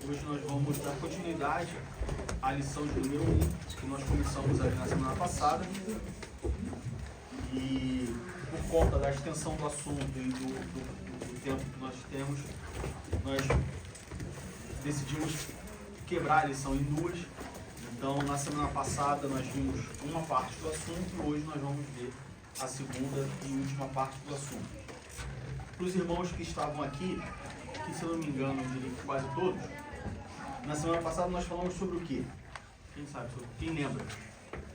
Hoje nós vamos dar continuidade à lição de número 1, que nós começamos ali na semana passada. E por conta da extensão do assunto e do tempo que nós temos, nós decidimos quebrar a lição em duas. Então, na semana passada nós vimos uma parte do assunto e hoje nós vamos ver a segunda e última parte do assunto. Para os irmãos que estavam aqui, que se eu não me engano, eu diria que quase todos, na semana passada nós falamos sobre o quê? Quem sabe? Quem lembra?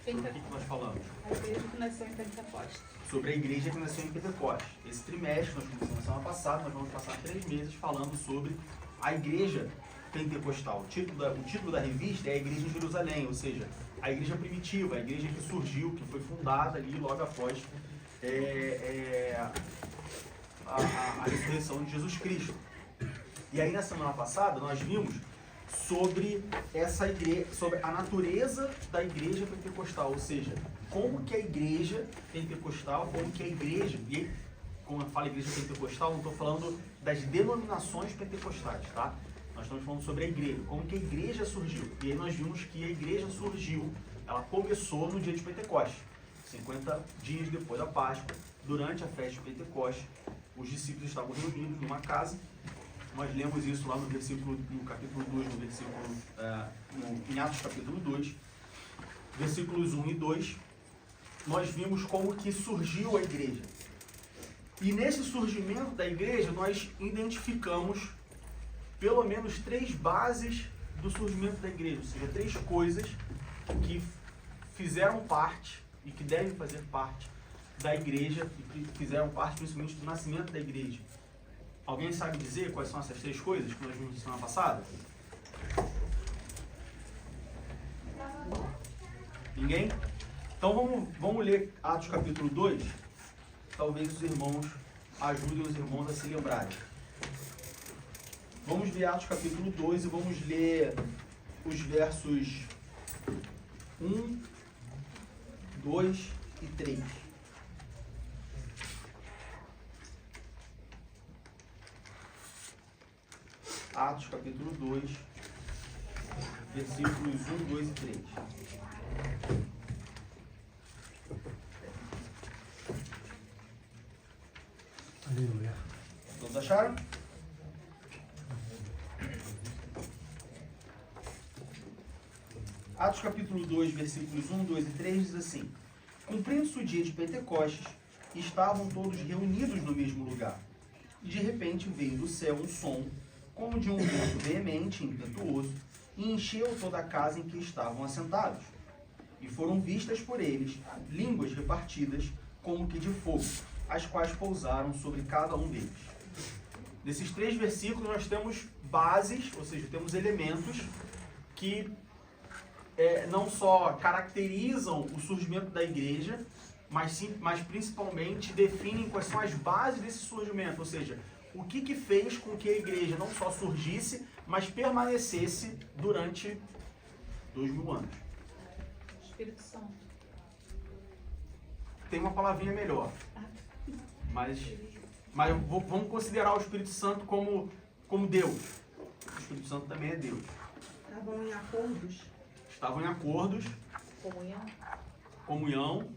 Sobre o que nós falamos? A igreja que nasceu em Pentecostes. Sobre a igreja que nasceu em Pentecostes. Esse trimestre, nós começamos na semana passada, nós vamos passar 3 meses falando sobre a igreja pentecostal. O título da revista é a Igreja em Jerusalém, ou seja, a igreja primitiva, a igreja que surgiu, que foi fundada ali logo após a ressurreição de Jesus Cristo. E aí na semana passada nós vimos sobre essa igreja, sobre a natureza da igreja pentecostal, ou seja, como que a igreja pentecostal, como que a igreja, e quando eu falo igreja pentecostal, não estou falando das denominações pentecostais, tá? Nós estamos falando sobre a igreja, como que a igreja surgiu. E aí nós vimos que a igreja surgiu, ela começou no dia de Pentecostes, 50 dias depois da Páscoa, durante a festa de Pentecostes, os discípulos estavam reunidos numa casa. Nós lemos isso lá no capítulo 2, em Atos capítulo 2, versículos 1 e 2, nós vimos como que surgiu a igreja. E nesse surgimento da igreja, nós identificamos pelo menos 3 bases do surgimento da igreja, ou seja, 3 coisas que fizeram parte e que devem fazer parte da igreja e que fizeram parte principalmente do nascimento da igreja. Alguém sabe dizer quais são essas 3 coisas que nós vimos na semana passada? Ninguém? Então vamos ler Atos capítulo 2. Talvez os irmãos ajudem os irmãos a se lembrarem. Vamos ver Atos capítulo 2 e vamos ler os versos 1, 2 e 3. Atos capítulo 2, versículos 1, 2 e 3. Aleluia. Todos acharam? Atos capítulo 2, versículos 1, 2 e 3 diz assim: Cumprindo-se o dia de Pentecostes, estavam todos reunidos no mesmo lugar. E de repente veio do céu um som, como de um vento veemente e impetuoso, e encheu toda a casa em que estavam assentados. E foram vistas por eles línguas repartidas, como que de fogo, as quais pousaram sobre cada um deles. Nesses 3 versículos nós temos bases, ou seja, temos elementos que não só caracterizam o surgimento da igreja, mas principalmente definem quais são as bases desse surgimento, ou seja, o que fez com que a igreja não só surgisse, mas permanecesse durante 2000 anos. Espírito Santo. Tem uma palavrinha melhor, mas vamos considerar o Espírito Santo como Deus. O Espírito Santo também é Deus. Estavam em acordos. Estavam em acordos, comunhão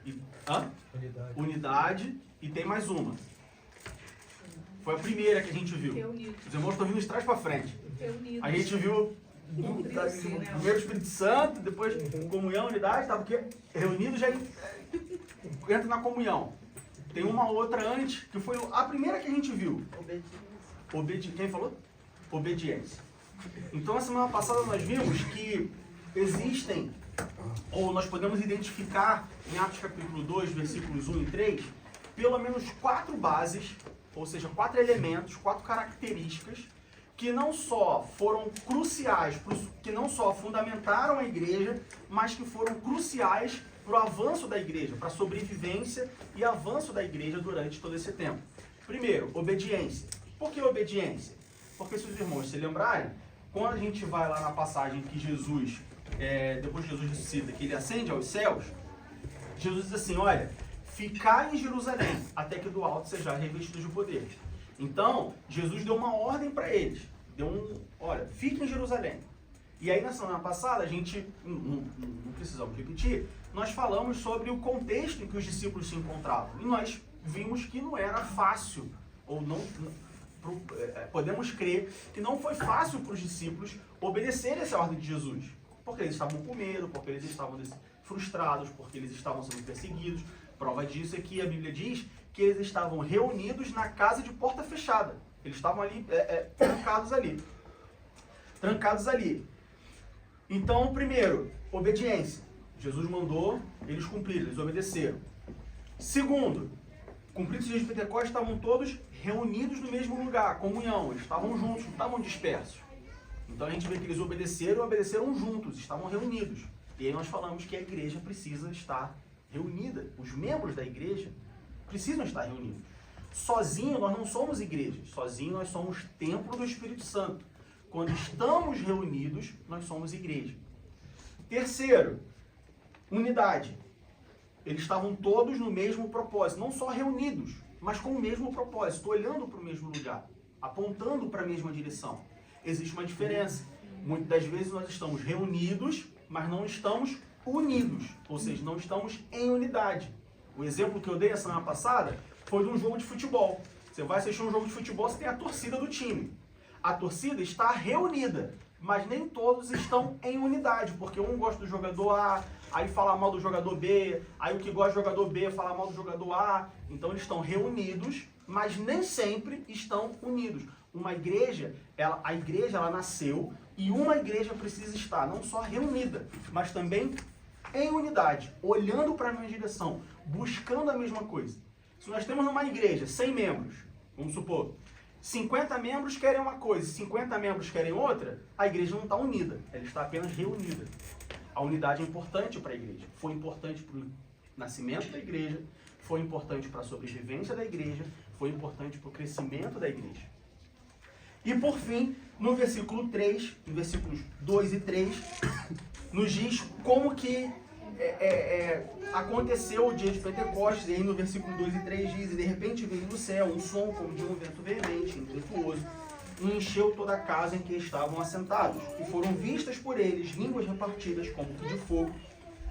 e unidade, e tem mais uma. Foi a primeira que a gente viu. Reunidos. Os irmãos estão vindo de trás para frente. Reunidos. A gente viu primeiro o Espírito Santo, depois comunhão, unidade, tá? Porque reunidos já entra na comunhão. Tem uma outra antes, que foi a primeira que a gente viu. Quem falou? Obediência. Então, na semana passada nós vimos que existem, ou nós podemos identificar em Atos capítulo 2, versículos 1 e 3, pelo menos 4 bases, ou seja, 4 elementos, 4 características, que não só foram cruciais, que não só fundamentaram a igreja, mas que foram cruciais para o avanço da igreja, para a sobrevivência e avanço da igreja durante todo esse tempo. Primeiro, obediência. Por que obediência? Porque se os irmãos se lembrarem, quando a gente vai lá na passagem que Jesus, depois que Jesus ressuscita, que ele ascende aos céus, Jesus diz assim, olha, ficai em Jerusalém, até que do alto seja revestido de poder. Então, Jesus deu uma ordem para eles. olha, fique em Jerusalém. E aí na semana passada, a gente, não precisamos repetir, nós falamos sobre o contexto em que os discípulos se encontravam. E nós vimos que não era fácil, ou não podemos crer que não foi fácil para os discípulos obedecer essa ordem de Jesus. Porque eles estavam com medo, porque eles estavam frustrados, porque eles estavam sendo perseguidos. Prova disso é que a Bíblia diz que eles estavam reunidos na casa de porta fechada. Eles estavam ali, trancados ali. Então, primeiro, obediência. Jesus mandou, eles cumpriram, eles obedeceram. Segundo, cumpridos os dias de Pentecostes, estavam todos reunidos no mesmo lugar, comunhão, eles estavam juntos, não estavam dispersos. Então a gente vê que eles obedeceram juntos, estavam reunidos. E aí nós falamos que a igreja precisa estar reunida, os membros da igreja precisam estar reunidos. Sozinho nós não somos igreja, sozinho nós somos templo do Espírito Santo. Quando estamos reunidos, nós somos igreja. Terceiro, unidade. Eles estavam todos no mesmo propósito, não só reunidos, mas com o mesmo propósito, olhando para o mesmo lugar, apontando para a mesma direção. Existe uma diferença. Muitas das vezes nós estamos reunidos, mas não estamos unidos, ou seja, não estamos em unidade. O exemplo que eu dei na semana passada foi de um jogo de futebol. Você vai assistir um jogo de futebol, você tem a torcida do time. A torcida está reunida, mas nem todos estão em unidade, porque um gosta do jogador A, aí fala mal do jogador B, aí o que gosta do jogador B fala mal do jogador A. Então eles estão reunidos, mas nem sempre estão unidos. Uma igreja, a igreja nasceu e uma igreja precisa estar não só reunida, mas também em unidade, olhando para a mesma direção, buscando a mesma coisa. Se nós temos uma igreja 100 membros, vamos supor, 50 membros querem uma coisa, 50 membros querem outra, a igreja não está unida, ela está apenas reunida. A unidade é importante para a igreja, foi importante para o nascimento da igreja, foi importante para a sobrevivência da igreja, foi importante para o crescimento da igreja. E por fim, no versículo 3, no versículos 2 e 3, nos diz como que aconteceu o dia de Pentecostes. E aí no versículo 2 e 3 diz: e de repente veio do céu um som como de um vento veemente, impetuoso, e encheu toda a casa em que estavam assentados. E foram vistas por eles línguas repartidas como que de fogo,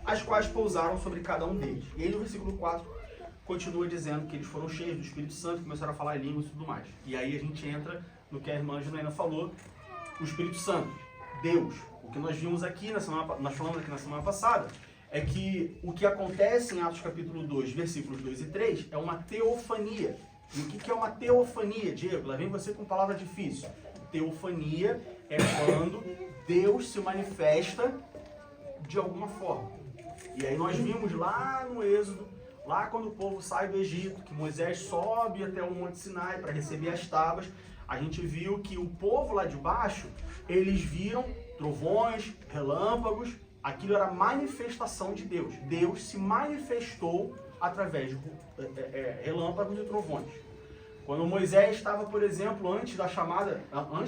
as quais pousaram sobre cada um deles. E aí no versículo 4 continua dizendo que eles foram cheios do Espírito Santo, começaram a falar em línguas e tudo mais. E aí a gente entra no que a irmã Janaína falou, o Espírito Santo, Deus. O que nós vimos aqui, nós falamos aqui na semana passada, é que o que acontece em Atos capítulo 2, versículos 2 e 3, é uma teofania. E o que é uma teofania, Diego? Lá vem você com palavra difícil. Teofania é quando Deus se manifesta de alguma forma. E aí nós vimos lá no Êxodo, lá quando o povo sai do Egito, que Moisés sobe até o Monte Sinai para receber as tábuas, a gente viu que o povo lá de baixo, eles viram trovões, relâmpagos, aquilo era manifestação de Deus. Deus se manifestou através de relâmpagos e trovões. Quando Moisés estava, por exemplo, antes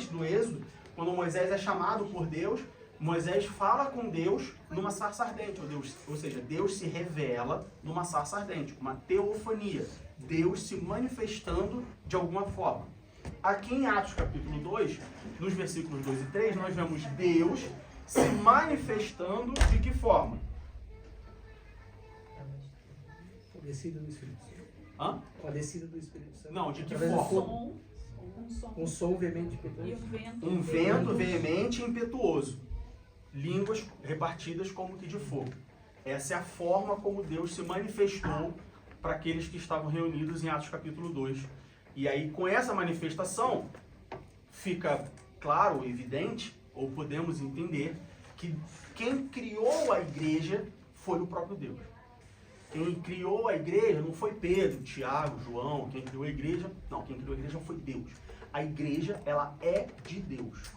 do Êxodo, quando Moisés é chamado por Deus, Moisés fala com Deus numa sarça ardente, ou seja, Deus se revela numa sarça ardente, uma teofania, Deus se manifestando de alguma forma. Aqui em Atos capítulo 2, nos versículos 2 e 3, nós vemos Deus se manifestando de que forma? A descida do Espírito Santo. Hã? A descida do Espírito Santo. Não, de que Através do forma? fogo. Um som. Um som veemente E impetuoso. o vento. Um vento veemente e impetuoso. Línguas repartidas como que de fogo. Essa é a forma como Deus se manifestou para aqueles que estavam reunidos em Atos capítulo 2. E aí, com essa manifestação, fica claro, evidente, ou podemos entender, que quem criou a igreja foi o próprio Deus. Quem criou a igreja não foi Pedro, Tiago, João, quem criou a igreja, não, quem criou a igreja foi Deus. A igreja, ela é de Deus.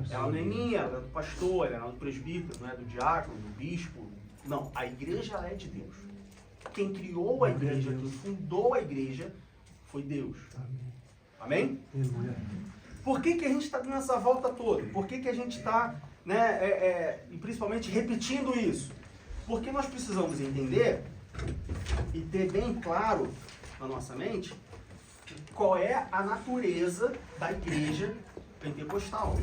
Ela não é minha, ela é do pastor, ela é do presbítero, não é do diácono, do bispo. Não, a igreja, ela é de Deus. Quem criou a igreja, quem fundou a igreja, foi Deus. Amém? Por que a gente está dando essa volta toda? Por que a gente está, e principalmente repetindo isso? Porque nós precisamos entender e ter bem claro na nossa mente qual é a natureza da igreja pentecostal.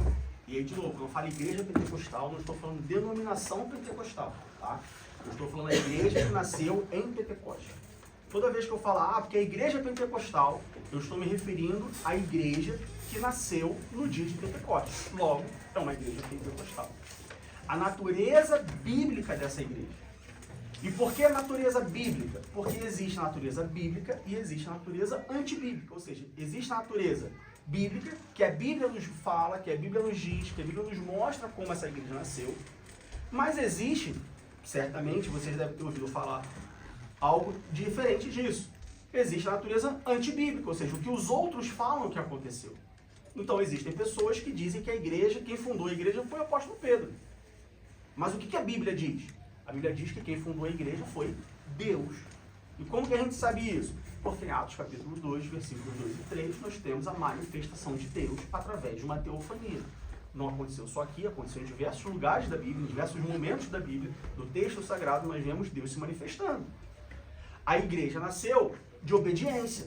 E aí, de novo, quando eu falo igreja pentecostal, não estou falando denominação pentecostal, tá? Eu estou falando a igreja que nasceu em Pentecoste. Toda vez que eu falar, porque a igreja é pentecostal, eu estou me referindo à igreja que nasceu no dia de Pentecostes. Logo, é uma igreja pentecostal. A natureza bíblica dessa igreja. E por que a natureza bíblica? Porque existe a natureza bíblica e existe a natureza antibíblica. Ou seja, existe a natureza bíblica, que a Bíblia nos fala, que a Bíblia nos diz, que a Bíblia nos mostra como essa igreja nasceu. Mas existe, certamente, vocês devem ter ouvido falar algo diferente disso. Existe a natureza antibíblica, ou seja, o que os outros falam que aconteceu. Então existem pessoas que dizem que a igreja, quem fundou a igreja foi o apóstolo Pedro. Mas o que a Bíblia diz? A Bíblia diz que quem fundou a igreja foi Deus. E como que a gente sabe isso? Porque em Atos capítulo 2, versículos 2 e 3, nós temos a manifestação de Deus através de uma teofania. Não aconteceu só aqui, aconteceu em diversos lugares da Bíblia, em diversos momentos da Bíblia, no texto sagrado, nós vemos Deus se manifestando. A igreja nasceu de obediência.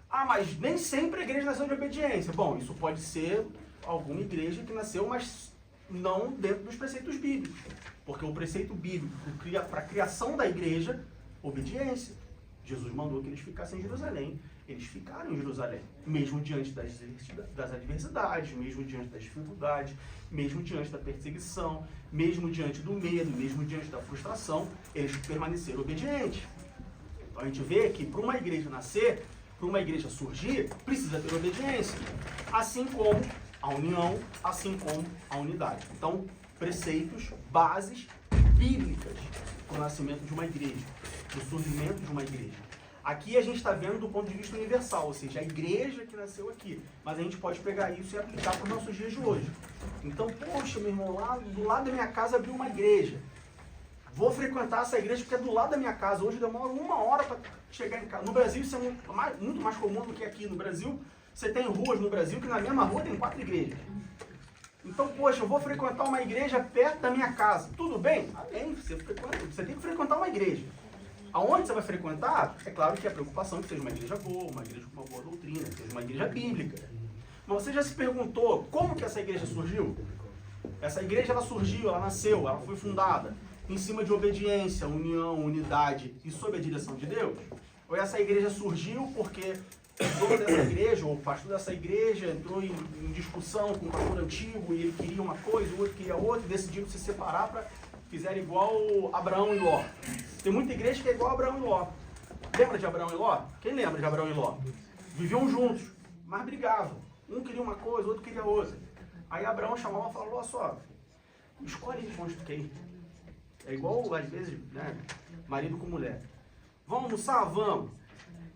Ah, mas nem sempre a igreja nasceu de obediência. Bom, isso pode ser alguma igreja que nasceu, mas não dentro dos preceitos bíblicos. Porque o preceito bíblico para a criação da igreja, obediência. Jesus mandou que eles ficassem em Jerusalém. Eles ficaram em Jerusalém, mesmo diante das adversidades, mesmo diante das dificuldades, mesmo diante da perseguição, mesmo diante do medo, mesmo diante da frustração, eles permaneceram obedientes. Então a gente vê que para uma igreja nascer, para uma igreja surgir, precisa ter obediência. Assim como a união, assim como a unidade. Então, preceitos, bases bíblicas para o nascimento de uma igreja, para o surgimento de uma igreja. Aqui a gente está vendo do ponto de vista universal, ou seja, a igreja que nasceu aqui. Mas a gente pode pegar isso e aplicar para os nossos dias de hoje. Então, poxa, meu irmão, lá do lado da minha casa abriu uma igreja. Vou frequentar essa igreja porque é do lado da minha casa. Hoje demora 1 hora para chegar em casa. No Brasil isso é muito mais comum do que aqui. No Brasil, você tem ruas no Brasil que na mesma rua tem 4 igrejas. Então, poxa, eu vou frequentar uma igreja perto da minha casa. Tudo bem? Ah, bem, você tem que frequentar uma igreja. Aonde você vai frequentar? É claro que a preocupação é que seja uma igreja boa, uma igreja com uma boa doutrina, que seja uma igreja bíblica. Mas você já se perguntou como que essa igreja surgiu? Essa igreja, ela surgiu, ela nasceu, ela foi fundada em cima de obediência, união, unidade e sob a direção de Deus? Ou essa igreja surgiu porque o dono dessa igreja, ou o pastor dessa igreja, entrou em discussão com o pastor antigo e ele queria uma coisa, o outro queria outra, e decidiram se separar para fizeram igual Abraão e Ló. Tem muita igreja que é igual Abraão e Ló. Lembra de Abraão e Ló? Quem lembra de Abraão e Ló? Viviam juntos, mas brigavam. Um queria uma coisa, o outro queria outra. Aí Abraão chamava e falou, olha só, escolhe onde tu quer ir. É igual, às vezes, né, marido com mulher. Vamos almoçar? Vamos.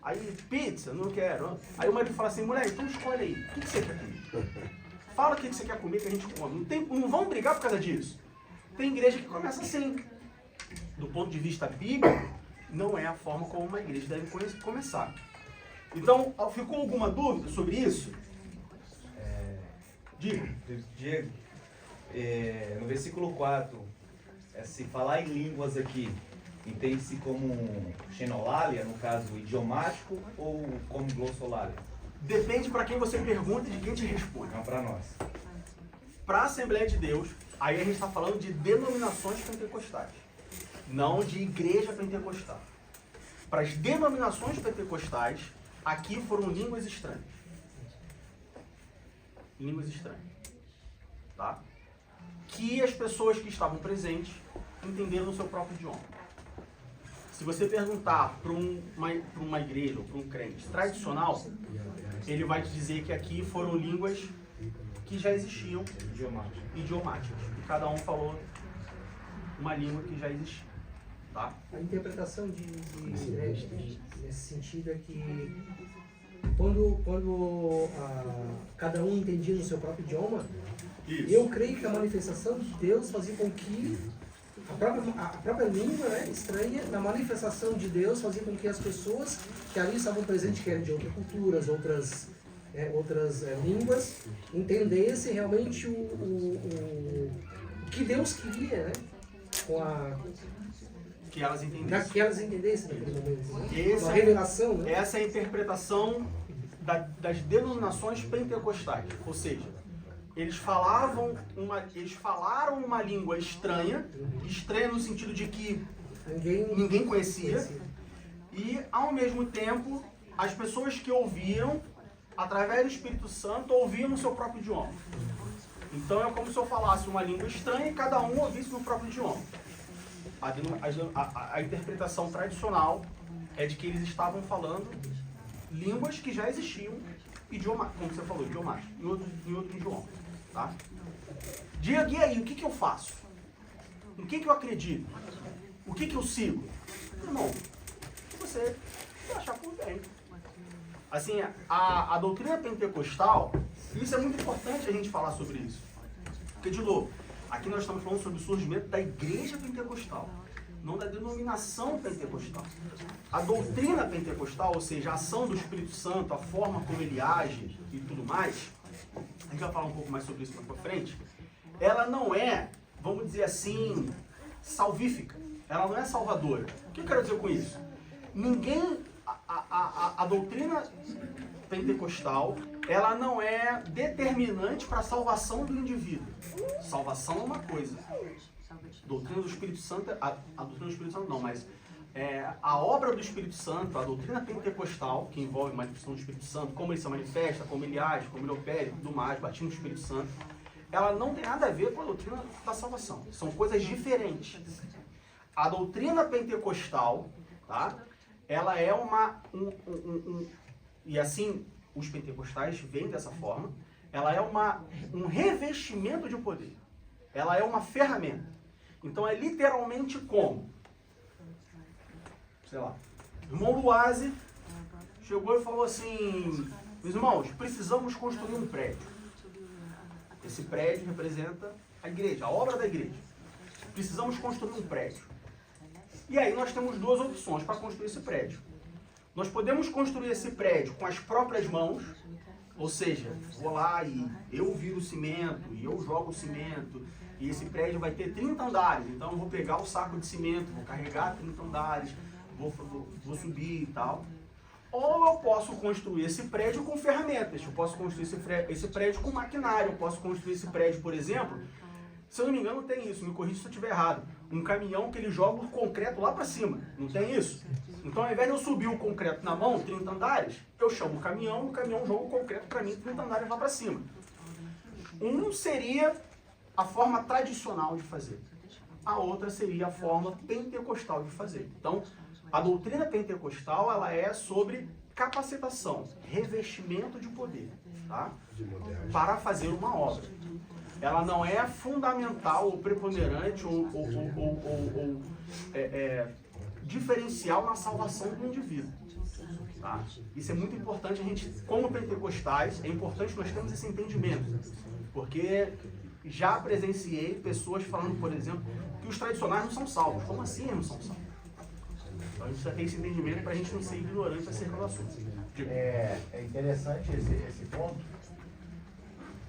Aí, pizza? Não quero. Aí o marido fala assim, mulher, então escolhe aí. O que você quer comer? Fala o que você quer comer que a gente come. Não vamos brigar por causa disso. Tem igreja que começa assim. Do ponto de vista bíblico, não é a forma como uma igreja deve começar. Então, ficou alguma dúvida sobre isso? Diga. Diego, no versículo 4, se falar em línguas aqui, entende-se como xenolalia, no caso idiomático, ou como glossolalia? Depende para quem você pergunta e de quem te responde. Não para nós. Para a Assembleia de Deus, aí a gente está falando de denominações pentecostais, não de igreja pentecostal. Para as denominações pentecostais, aqui foram línguas estranhas. Línguas estranhas. Tá? Que as pessoas que estavam presentes entenderam no seu próprio idioma. Se você perguntar para uma igreja ou para um crente tradicional, ele vai te dizer que aqui foram línguas que já existiam, idiomáticas. E cada um falou uma língua que já existia. Tá? A interpretação nesse sentido é que quando cada um entendia no seu próprio idioma, Isso. eu creio que a manifestação de Deus fazia com que a própria língua, né, estranha, na manifestação de Deus fazia com que as pessoas que ali estavam presentes, que eram de outras culturas, outras línguas, entendessem realmente o que Deus queria, né? Que elas entendessem. Que elas entendessem naquele momento. Né? Uma revelação, né? Essa é a interpretação das denominações pentecostais. Ou seja, eles falaram uma língua estranha no sentido de que ninguém conhecia, e ao mesmo tempo as pessoas que ouviram, através do Espírito Santo, ouviam no seu próprio idioma. Então é como se eu falasse uma língua estranha e cada um ouvisse no próprio idioma. A interpretação tradicional é de que eles estavam falando línguas que já existiam, idioma, como você falou, idiomas, em outro idioma. Tá? Diga, e aí, o que eu faço? O que eu acredito? O que eu sigo? Irmão, você achar por bem. Assim, a doutrina pentecostal, isso é muito importante a gente falar sobre isso. Porque, de novo, aqui nós estamos falando sobre o surgimento da igreja pentecostal, não da denominação pentecostal. A doutrina pentecostal, ou seja, a ação do Espírito Santo, a forma como ele age e tudo mais, a gente vai falar um pouco mais sobre isso mais pra frente, ela não é, vamos dizer assim, salvífica. Ela não é salvadora. O que eu quero dizer com isso? A doutrina pentecostal, ela não é determinante para a salvação do indivíduo. Salvação é uma coisa. A doutrina do Espírito Santo, a doutrina do Espírito Santo não, mas a obra do Espírito Santo, a doutrina pentecostal, que envolve a manifestação do Espírito Santo, como ele se manifesta, como ele age, como ele opera e tudo mais, batismo do Espírito Santo, ela não tem nada a ver com a doutrina da salvação. São coisas diferentes. A doutrina pentecostal, tá? Ela é e assim os pentecostais veem dessa forma, ela é um revestimento de poder. Ela é uma ferramenta. Então é literalmente como, sei lá, o irmão Luazi chegou e falou assim: meus irmãos, precisamos construir um prédio. Esse prédio representa a igreja, a obra da igreja. Precisamos construir um prédio. E aí nós temos duas opções para construir esse prédio. Nós podemos construir esse prédio com as próprias mãos, ou seja, vou lá e eu viro o cimento, e eu jogo o cimento, e esse prédio vai ter 30 andares, então eu vou pegar o saco de cimento, vou carregar 30 andares, vou subir e tal. Ou eu posso construir esse prédio com ferramentas, eu posso construir esse prédio com maquinário, eu posso construir esse prédio, por exemplo, se eu não me engano tem isso, me corrija se eu estiver errado, um caminhão que ele joga o concreto lá para cima, não tem isso? Então ao invés de eu subir o concreto na mão, 30 andares, eu chamo o caminhão joga o concreto para mim, 30 andares lá para cima. Um seria a forma tradicional de fazer, a outra seria a forma pentecostal de fazer. Então, a doutrina pentecostal, ela é sobre capacitação, revestimento de poder, tá? Para fazer uma obra. Ela não é fundamental ou preponderante ou diferencial na salvação do indivíduo. Tá? Isso é muito importante, a gente, como pentecostais, é importante nós termos esse entendimento. Porque já presenciei pessoas falando, por exemplo, que os tradicionais não são salvos. Como assim eles não são salvos? Então a gente precisa ter esse entendimento para a gente não ser ignorante acerca do assunto. É interessante esse ponto,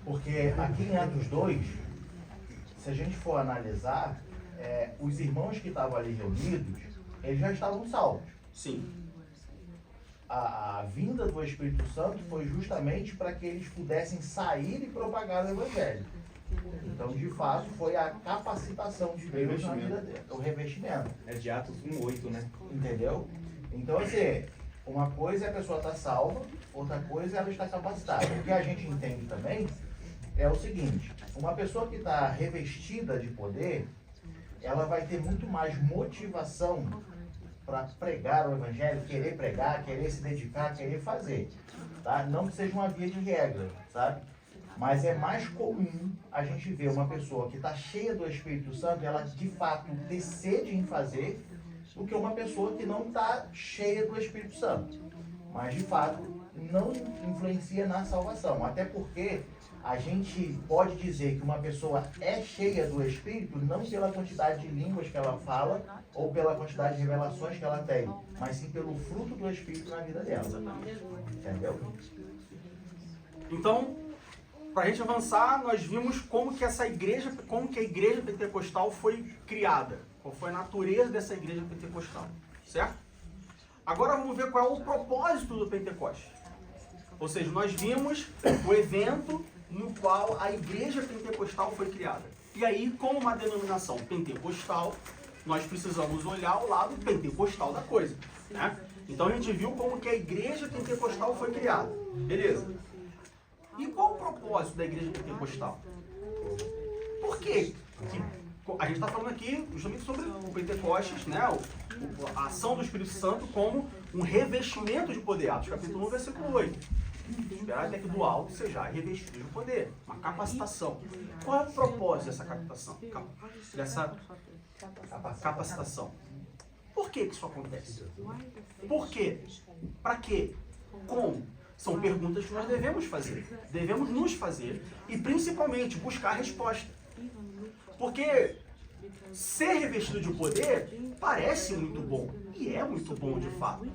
porque aqui em Atos 2, se a gente for analisar, os irmãos que estavam ali reunidos, eles já estavam salvos. Sim. A vinda do Espírito Santo foi justamente para que eles pudessem sair e propagar o Evangelho. Então, de fato, foi a capacitação de Deus na vida dele, o revestimento. É de Atos 1:8, né? Entendeu? Então, assim, uma coisa é a pessoa estar salva, outra coisa é ela estar capacitada. O que a gente entende também é o seguinte: uma pessoa que está revestida de poder, ela vai ter muito mais motivação para pregar o Evangelho, querer pregar, querer se dedicar, querer fazer. Tá? Não que seja uma via de regra, sabe? Mas é mais comum a gente ver uma pessoa que está cheia do Espírito Santo, ela de fato ter sede em fazer, do que uma pessoa que não está cheia do Espírito Santo. Mas de fato não influencia na salvação. Até porque a gente pode dizer que uma pessoa é cheia do Espírito não pela quantidade de línguas que ela fala ou pela quantidade de revelações que ela tem, mas sim pelo fruto do Espírito na vida dela. Entendeu? Então, para a gente avançar, nós vimos como que a igreja pentecostal foi criada, qual foi a natureza dessa igreja pentecostal, certo? Agora vamos ver qual é o propósito do Pentecoste. Ou seja, nós vimos o evento no qual a igreja pentecostal foi criada. E aí, como uma denominação pentecostal, nós precisamos olhar o lado pentecostal da coisa, né? Então a gente viu como que a igreja pentecostal foi criada. Beleza. E qual o propósito da igreja pentecostal? Por quê? A gente está falando aqui justamente sobre o Pentecostes, né? A ação do Espírito Santo como um revestimento de poder. Atos capítulo 1, versículo 8. Esperar até que do alto seja revestido de poder. Uma capacitação. Qual é o propósito dessa capacitação? Dessa capacitação. Por que isso acontece? Por quê? Para quê? Como? São perguntas que nós devemos fazer. Devemos nos fazer e principalmente buscar resposta. Porque ser revestido de poder parece muito bom. E é muito bom de fato.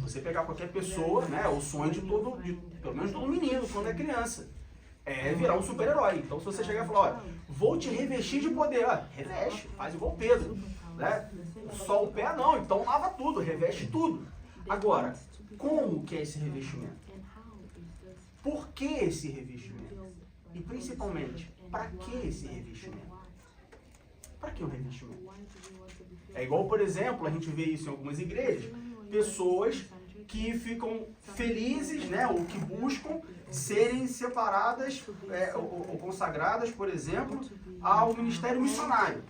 Você pegar qualquer pessoa, né? O sonho de pelo menos todo menino, quando é criança, é virar um super-herói. Então se você chegar e falar, olha, vou te revestir de poder, ó, reveste, faz igual Pedro, né? Só o pé não, então lava tudo, reveste tudo. Agora, como que é esse revestimento? Por que esse revestimento? E principalmente, para que esse revestimento? Para que um revestimento? É igual, por exemplo, a gente vê isso em algumas igrejas, pessoas que ficam felizes, né, ou que buscam serem separadas ou consagradas, por exemplo, ao ministério missionário.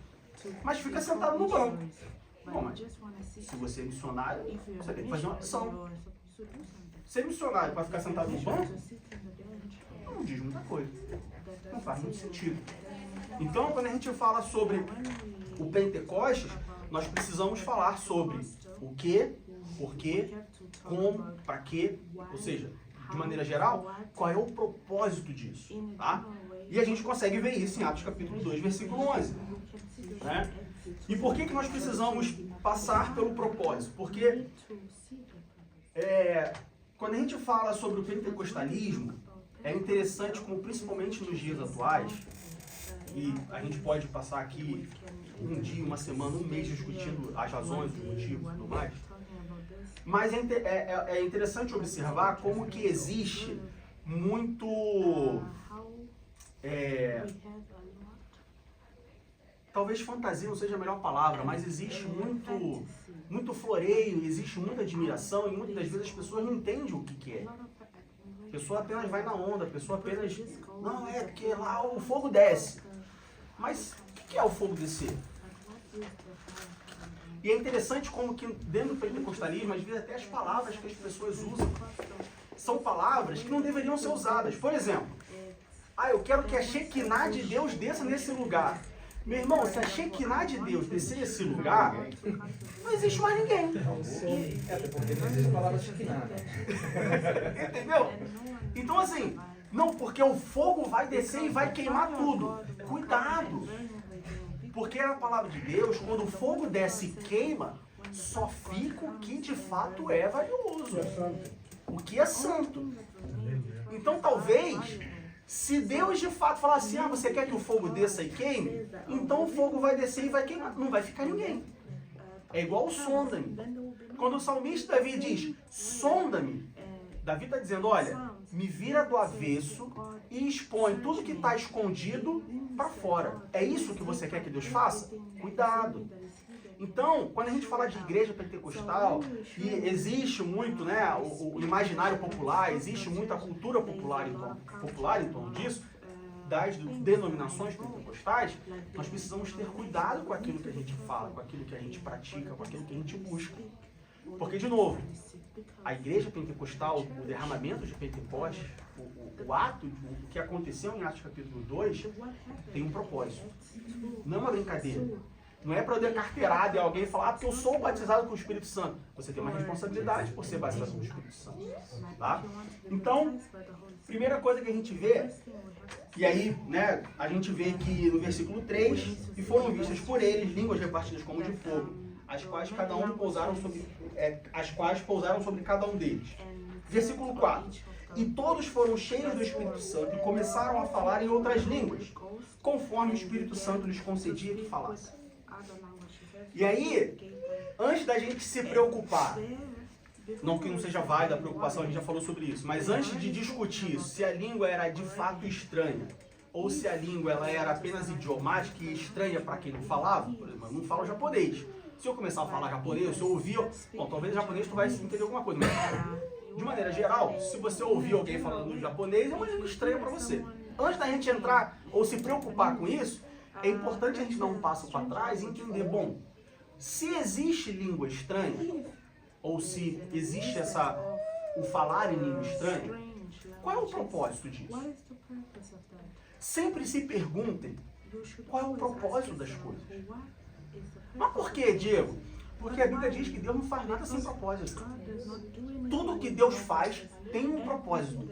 Mas fica sentado no banco. Bom, mas se você é missionário, você tem que fazer uma opção. Ser missionário para ficar sentado no banco, não diz muita coisa. Não faz muito sentido. Então, quando a gente fala sobre o Pentecostes, nós precisamos falar sobre o que, por quê, como, para quê, ou seja, de maneira geral, qual é o propósito disso, tá? E a gente consegue ver isso em Atos capítulo 2, versículo 11, né? E por que nós precisamos passar pelo propósito? Porque quando a gente fala sobre o pentecostalismo, é interessante como, principalmente nos dias atuais, e a gente pode passar aqui um dia, uma semana, um mês discutindo as razões, os motivos e tudo mais, mas é interessante observar como que existe muito talvez fantasia não seja a melhor palavra, mas existe muito floreio, existe muita admiração e muitas das vezes as pessoas não entendem o que é. A pessoa apenas vai na onda, a pessoa apenas... Não, porque lá o fogo desce. Mas o que é o fogo descer? E é interessante como que dentro do pentecostalismo, às vezes até as palavras que as pessoas usam são palavras que não deveriam ser usadas. Por exemplo, eu quero que a Shekinah de Deus desça nesse lugar. Meu irmão, se a Shekinah de Deus descer nesse lugar, não existe mais ninguém. Até porque não existe a palavra Shekinah. Entendeu? Então assim, não, porque o fogo vai descer e vai queimar tudo. Cuidado! Porque a palavra de Deus, quando o fogo desce e queima, só fica o que de fato é valioso. O que é santo. Então talvez... Se Deus de fato falar assim, você quer que o fogo desça e queime? Então o fogo vai descer e vai queimar. Não vai ficar ninguém. É igual o sonda-me. Quando o salmista Davi diz, sonda-me, Davi está dizendo, olha, me vira do avesso e expõe tudo que está escondido para fora. É isso que você quer que Deus faça? Cuidado. Então, quando a gente fala de igreja pentecostal, e existe muito, né, o imaginário popular, existe muita cultura popular em torno disso, das denominações pentecostais, nós precisamos ter cuidado com aquilo que a gente fala, com aquilo que a gente pratica, com aquilo que a gente busca. Porque, de novo, a igreja pentecostal, o derramamento de Pentecostes, o ato, o que aconteceu em Atos capítulo 2, tem um propósito. Não é uma brincadeira. Não é para eu dar carteirada e alguém falar, porque eu sou batizado com o Espírito Santo. Você tem uma responsabilidade por ser batizado com o Espírito Santo. Tá? Então, primeira coisa que a gente vê, e aí, né, a gente vê que no versículo 3, e foram vistas por eles línguas repartidas como de fogo, as quais pousaram sobre cada um deles. Versículo 4. E todos foram cheios do Espírito Santo e começaram a falar em outras línguas, conforme o Espírito Santo lhes concedia que falassem. E aí, antes da gente se preocupar Não que não seja válida a preocupação, a gente já falou sobre isso. Mas antes de discutir se a língua era de fato estranha, ou se a língua ela era apenas idiomática e estranha para quem não falava, por exemplo, eu não falo japonês. Se eu começar a falar japonês, se eu ouvir, bom, talvez japonês tu vai entender alguma coisa, mas de maneira geral, se você ouvir alguém falando japonês, é uma língua estranha para você. Antes da gente entrar ou se preocupar com isso, é importante a gente dar um passo para trás e entender, bom, se existe língua estranha, ou se existe o falar em língua estranha, qual é o propósito disso? Sempre se perguntem qual é o propósito das coisas. Mas por que, Diego? Porque a Bíblia diz que Deus não faz nada sem propósito. Tudo que Deus faz tem um propósito.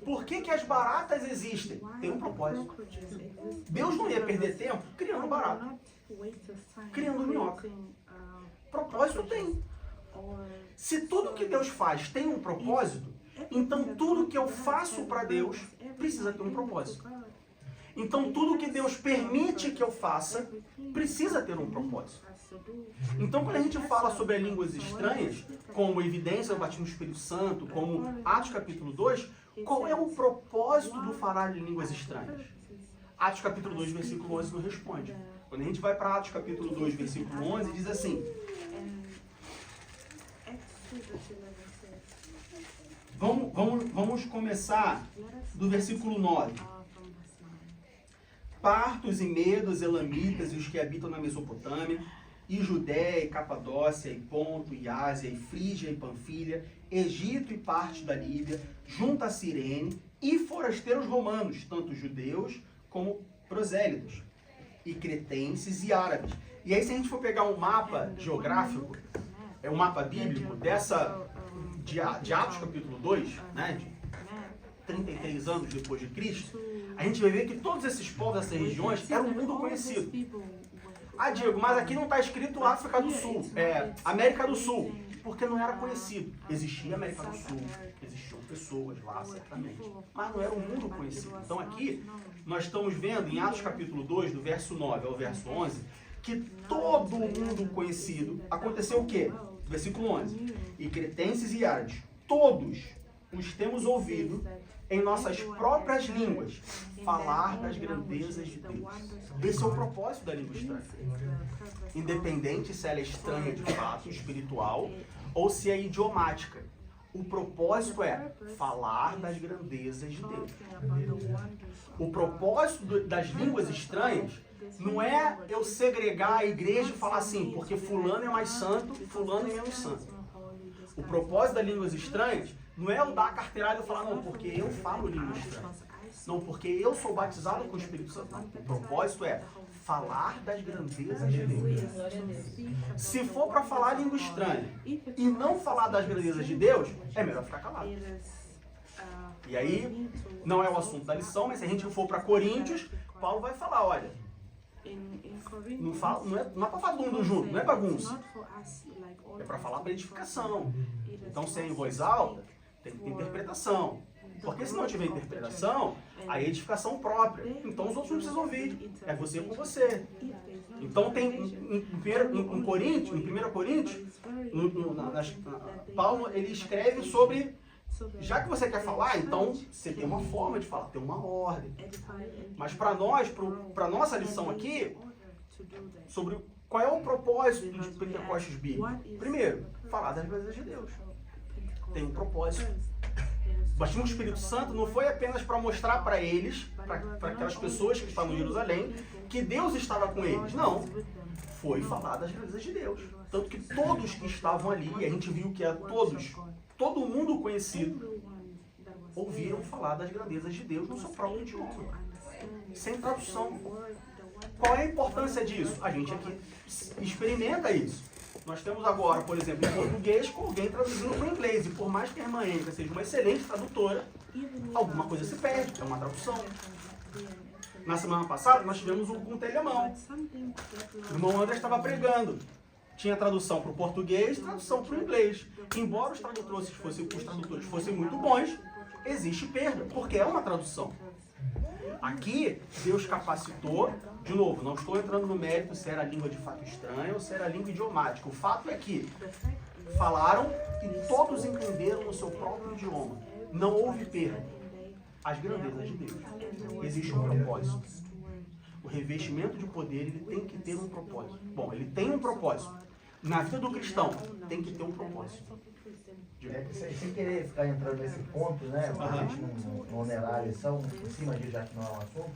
Por que as baratas existem? Tem um propósito. Deus não ia perder tempo criando barata, criando minhoca. Propósito tem. Se tudo que Deus faz tem um propósito, então tudo que eu faço para Deus precisa ter um propósito. Então tudo que Deus permite que eu faça precisa ter um propósito. Então quando a gente fala sobre as línguas estranhas, como evidência do batismo do Espírito Santo, como Atos capítulo 2, qual é o propósito do falar em línguas estranhas? Atos capítulo 2, versículo 11 nos responde. Quando a gente vai para Atos capítulo 2, versículo 11, diz assim: Vamos começar do versículo 9. Partos e medos, elamitas e os que habitam na Mesopotâmia, e Judéia, e Capadócia, e Ponto, e Ásia, e Frígia, e Panfilha, Egito e parte da Líbia, junto a Cirene, e forasteiros romanos, tanto judeus como prosélitos, e cretenses e árabes. E aí, se a gente for pegar um mapa geográfico, um mapa bíblico de Atos capítulo 2, né, de 33 anos depois de Cristo, a gente vai ver que todos esses povos, essas regiões, eram um mundo conhecido. Ah, Diego, mas aqui não está escrito África do Sul, América do Sul, porque não era conhecido. Existia América do Sul, existiam pessoas lá, certamente, mas não era um mundo conhecido. Então aqui, nós estamos vendo em Atos capítulo 2, do verso 9 ao verso 11, que todo mundo conhecido, aconteceu o quê? Versículo 11. E cretenses e árabes, todos os temos ouvido em nossas próprias línguas falar das grandezas de Deus. Esse é o propósito da língua estranha. Independente se ela é estranha de fato, espiritual, ou se é idiomática. O propósito é falar das grandezas de Deus. O propósito das línguas estranhas não é eu segregar a igreja e falar assim, porque fulano é mais santo, fulano é menos santo. O propósito das línguas estranhas não é eu dar a carteirada e falar, não, porque eu falo língua estranha. Não, porque eu sou batizado com o Espírito Santo. Não. O propósito é falar das grandezas de Deus. Se for para falar língua estranha e não falar das grandezas de Deus, é melhor ficar calado. E aí, não é o assunto da lição, mas se a gente for para Coríntios, Paulo vai falar, olha, não é para falar todo mundo junto, não é bagunça. É para falar para edificação. Então, se é em voz alta, tem que ter interpretação. Porque se não tiver interpretação, aí é edificação própria. Então os outros não precisam ouvir. É você com você. Então tem em 1 Coríntios, Paulo ele escreve sobre, já que você quer falar, então você tem uma forma de falar, tem uma ordem. Mas para nós, para nossa lição aqui, sobre qual é o propósito de Pentecostes Bíblico? Primeiro, falar das grandezas de Deus. Tem um propósito. O batismo do Espírito Santo não foi apenas para mostrar para eles, para aquelas pessoas que estavam em Jerusalém, que Deus estava com eles. Não. Foi falar das grandezas de Deus. Tanto que todos que estavam ali, a gente viu que era todo mundo conhecido, ouviram falar das grandezas de Deus no seu próprio idioma. Sem tradução. Qual é a importância disso? A gente aqui experimenta isso. Nós temos agora, por exemplo, em português, com alguém traduzindo para o inglês. E por mais que a irmã Ênica seja uma excelente tradutora, alguma coisa se perde, é uma tradução. Na semana passada, nós tivemos um telemão. O irmão André estava pregando. Tinha tradução para o português e tradução para o inglês. Embora os tradutores fossem muito bons, existe perda, porque é uma tradução. Aqui, Deus capacitou, de novo, não estou entrando no mérito se era língua de fato estranha ou se era língua idiomática. O fato é que Falaram e todos entenderam no seu próprio idioma. Não houve perda. As grandezas de Deus. Existe um propósito. O revestimento de poder, ele tem que ter um propósito. Bom, ele tem um propósito. Na vida do cristão, tem que ter um propósito. Sem querer ficar entrando nesse ponto, né? Pra gente não onerar a lição em cima disso, já que não é um assunto.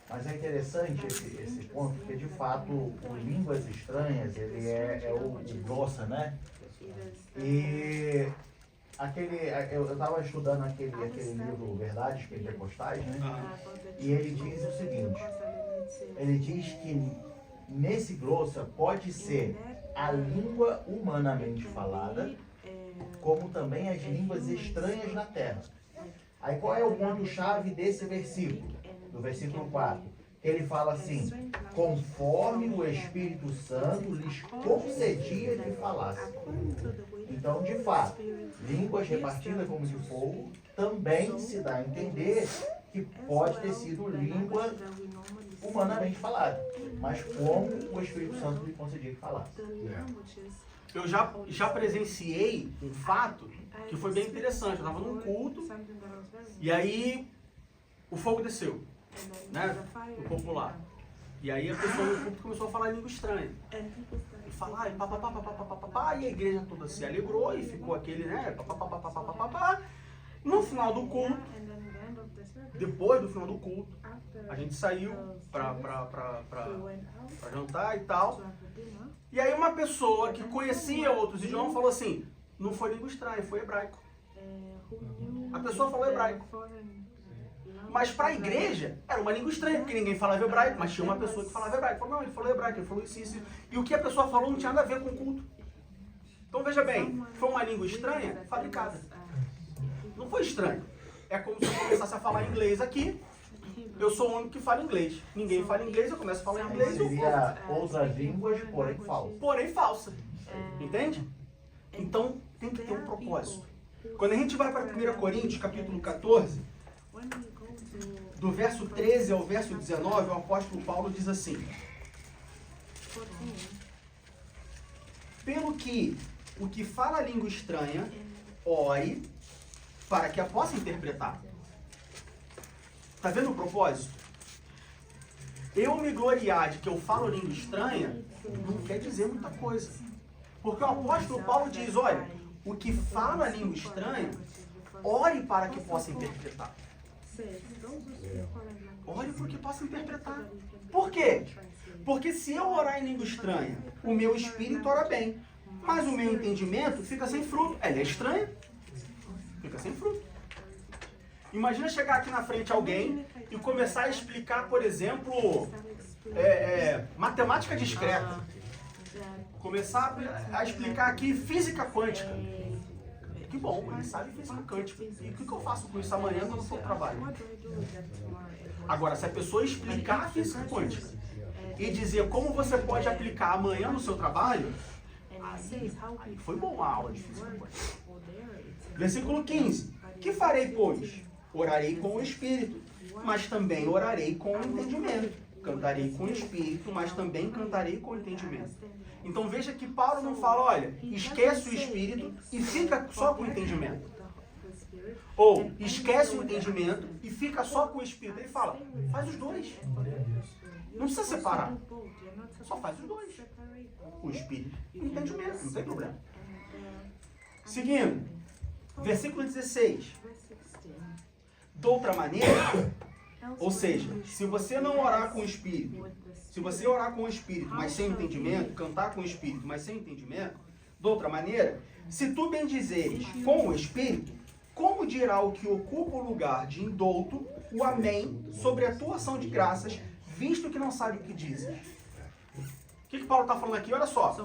Mas é interessante esse ponto, porque de fato o Línguas Estranhas, ele é o grossa, né? E eu estava estudando aquele livro Verdades Pentecostais, né? E ele diz o seguinte, ele diz que nesse grossa pode ser a língua humanamente falada, como também as línguas estranhas na terra. Aí qual é o ponto-chave desse versículo? Do versículo 4. Ele fala assim, conforme o Espírito Santo lhes concedia que falassem. Então, de fato, línguas repartidas como de fogo também se dá a entender que pode ter sido língua humanamente falada, mas como o Espírito Santo lhe concedia que falasse. Eu já presenciei um fato que foi bem interessante. Eu estava num culto e aí o fogo desceu, né? O popular. E aí a pessoa no culto começou a falar língua estranha. E falar, e a igreja toda se alegrou e ficou aquele, né? No final do culto, depois do final do culto, a gente saiu pra jantar e tal. E aí uma pessoa que conhecia outros idiomas falou assim, não foi língua estranha, foi hebraico. A pessoa falou hebraico. Mas para a igreja era uma língua estranha, porque ninguém falava hebraico, mas tinha uma pessoa que falava hebraico. Falou, não, ele falou hebraico, ele falou isso. E o que a pessoa falou não tinha nada a ver com o culto. Então veja bem, foi uma língua estranha fabricada. Não foi estranho. É como se eu começasse a falar inglês aqui. Eu sou o único que fala inglês. Ninguém fala inglês, eu começo a falar inglês. Seria outras línguas, porém falsas. Porém falsa. Entende? Então tem que ter um propósito. Quando a gente vai para 1 Coríntios, capítulo 14, do verso 13 ao verso 19, o apóstolo Paulo diz assim: pelo que o que fala a língua estranha, ore para que a possa interpretar. Está vendo o propósito? Eu me gloriar de que eu falo língua estranha não quer dizer muita coisa. Porque o apóstolo Paulo diz, olha, o que fala a língua estranha, ore para que possa interpretar. Ore para que possa interpretar. Por quê? Porque se eu orar em língua estranha, o meu espírito ora bem, mas o meu entendimento fica sem fruto. Ela é estranha, fica sem fruto. Imagina chegar aqui na frente alguém e começar a explicar, por exemplo, matemática discreta. Começar a explicar aqui física quântica. Que bom, ele sabe física quântica. E o que eu faço com isso amanhã quando eu for pro trabalho? Agora, se a pessoa explicar a física quântica e dizer como você pode aplicar amanhã no seu trabalho, aí foi bom a aula de física quântica. Versículo 15. Que farei, pois? Orarei com o Espírito, mas também orarei com o entendimento. Cantarei com o Espírito, mas também cantarei com o entendimento. Então veja que Paulo não fala, olha, esquece o Espírito e fica só com o entendimento. Ou esquece o entendimento e fica só com o Espírito. Ele fala, faz os dois. Não precisa separar. Só faz os dois. O Espírito e o entendimento, não tem problema. Seguindo, versículo 16. De outra maneira, ou seja, se você não orar com o Espírito, se você orar com o Espírito, mas sem entendimento, cantar com o Espírito, mas sem entendimento, de outra maneira, se tu bendizeres com o Espírito, como dirá o que ocupa o lugar de indouto, o amém, sobre a tua ação de graças, visto que não sabe o que dizes? O que Paulo está falando aqui? Olha só,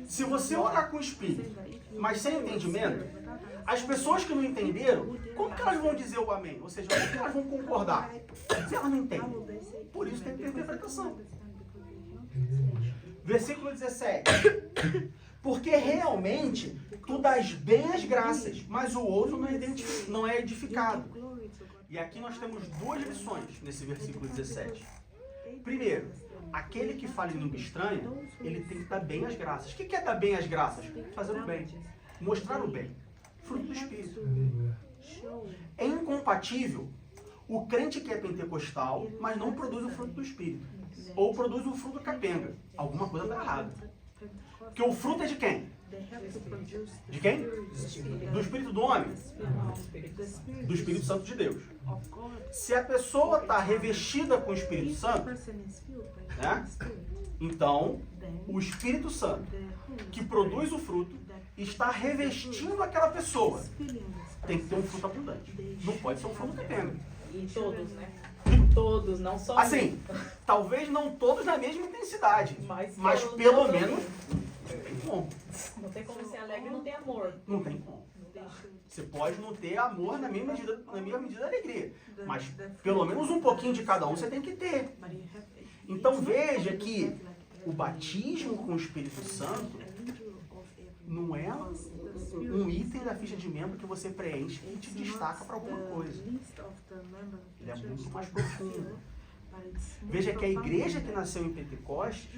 se você orar com o Espírito, mas sem entendimento, as pessoas que não entenderam, como que elas vão dizer o amém? Ou seja, como que elas vão concordar? Se elas não entendem. Por isso tem que ter interpretação. Versículo 17. Porque realmente tu dás bem as graças, mas o outro não é edificado. E aqui nós temos duas lições nesse versículo 17. Primeiro, aquele que fala em língua estranha, ele tem que dar bem as graças. O que é dar bem as graças? Fazer o bem. Mostrar o bem. Fruto do Espírito. É incompatível o crente que é pentecostal, mas não produz o fruto do Espírito. Ou produz o fruto capenga. Alguma coisa está errada. Porque o fruto é de quem? De quem? Do Espírito do homem? Do Espírito Santo de Deus. Se a pessoa está revestida com o Espírito Santo, né? Então, o Espírito Santo, que produz o fruto, está revestindo aquela pessoa. Tem que ter um fruto abundante. Não pode ser um fruto capenga. E todos, né? Todos, não só Assim, talvez não todos na mesma intensidade, Mas mas todos pelo não menos não tem como. Não tem como ser alegre e não ter amor. Não tem como. Você pode não ter amor na mesma medida da alegria, mas pelo menos um pouquinho de cada um você tem que ter. Então veja que o batismo com o Espírito Santo não é um item da ficha de membro que você preenche e te destaca para alguma coisa. Ele é muito mais profundo. Veja que a igreja que nasceu em Pentecostes,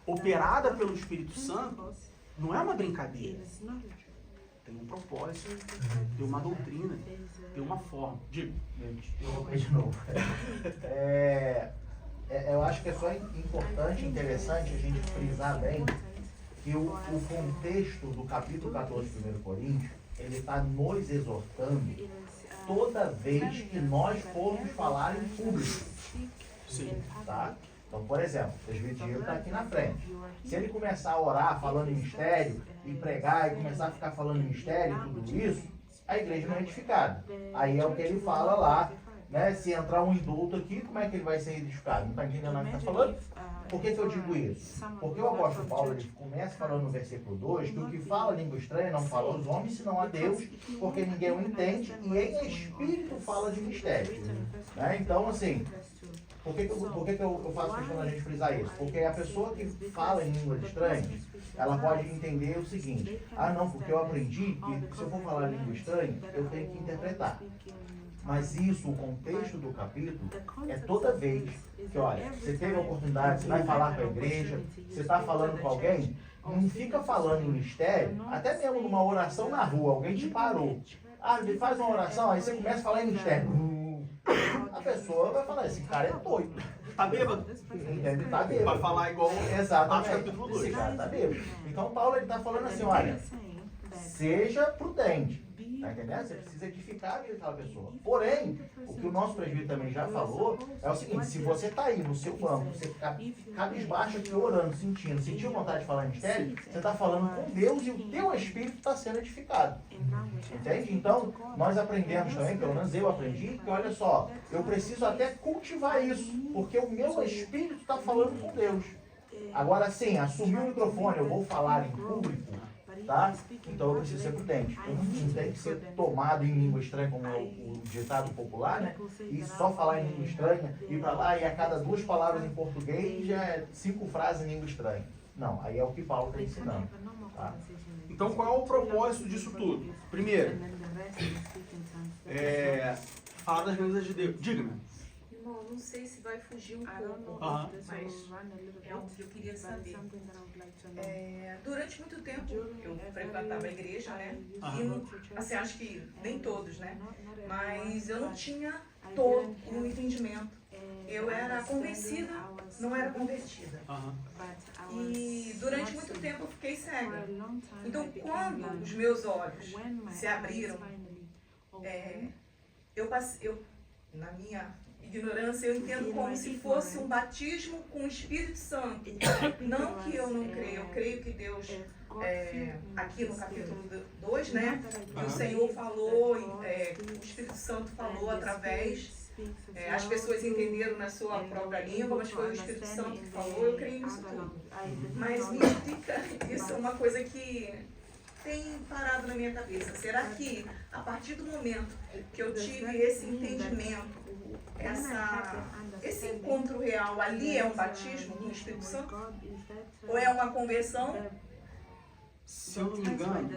operada pelo Espírito Santo, não é uma brincadeira. Tem um propósito, tem uma doutrina, tem uma forma. Diga. Eu vou de novo. Eu acho que é só importante, interessante a gente frisar bem que o contexto do capítulo 14 de 1 Coríntios, ele está nos exortando toda vez que nós formos falar em público. Sim. Tá? Então, por exemplo, o presbítero está aqui na frente. Se ele começar a orar falando em mistério e pregar e começar a ficar falando em mistério e tudo isso, a igreja não é edificada. Aí é o que ele fala lá, né? Se entrar um indulto aqui, como é que ele vai ser edificado? Não está entendendo nada que está falando? Por que eu digo isso? Porque o apóstolo Paulo ele começa falando no versículo 2 que o que fala língua estranha não fala aos homens, senão a Deus, porque ninguém o entende, e em espírito fala de mistério. Né? Então, assim, por que eu faço questão da gente frisar isso? Porque a pessoa que fala em línguas estranhas, ela pode entender o seguinte: ah, não, porque eu aprendi que se eu for falar língua estranha, eu tenho que interpretar. Mas isso, o contexto do capítulo, é toda vez que, olha, você teve a oportunidade, você vai falar com a igreja, você está falando com alguém, não fica falando em mistério, até mesmo numa oração na rua, alguém te parou. Ah, ele faz uma oração, aí você começa a falar em mistério. A pessoa vai falar, esse cara é doido. Tá bêbado? Entende? Tá bêbado. Vai falar igual Exatamente. Atos capítulo 2. Esse cara tá bêbado. Então Paulo ele tá falando assim, olha, seja prudente. Tá entendendo? Você precisa edificar a vida daquela pessoa. Porém, o que o nosso presbítero também já falou é o seguinte: se você está aí no seu banco, você ficar cabisbaixo aqui orando, sentiu vontade de falar em mistério, você está falando com Deus e o teu espírito está sendo edificado. Entende? Então, nós aprendemos também, pelo menos eu aprendi, que olha só, eu preciso até cultivar isso, porque o meu espírito está falando com Deus. Agora sim, assumir o microfone, eu vou falar em público. Tá? Então eu preciso ser prudente. Eu não tenho que ser tomado em língua estranha, como é o ditado popular, né? E só falar em língua estranha, ir para lá e a cada 2 palavras em português já é 5 frases em língua estranha. Não, aí é o que Paulo está ensinando. Tá? Então qual é o propósito disso tudo? Primeiro, falar das grandezas de Deus. Diga-me. Irmão, não sei se vai fugir um pouco, Aham. mas é algo que eu queria saber. Durante muito tempo eu frequentava a igreja, né? E não, assim, acho que nem todos, né? Mas eu não tinha todo o entendimento. Eu era convencida, não era convertida. Aham. E durante muito tempo eu fiquei cega. Então, quando os meus olhos se abriram, na minha ignorância, eu entendo como se fosse um batismo com o Espírito Santo. Não que eu não creio, eu creio que Deus, aqui no capítulo 2, né, que o Senhor falou, o Espírito Santo falou através, as pessoas entenderam na sua própria língua, mas foi o Espírito Santo que falou, eu creio nisso tudo. Mas me explica, isso é uma coisa que tem parado na minha cabeça. Será que a partir do momento que eu tive esse entendimento, esse encontro real, ali é um batismo com o Espírito Santo? Ou é uma conversão? Se eu não me engano,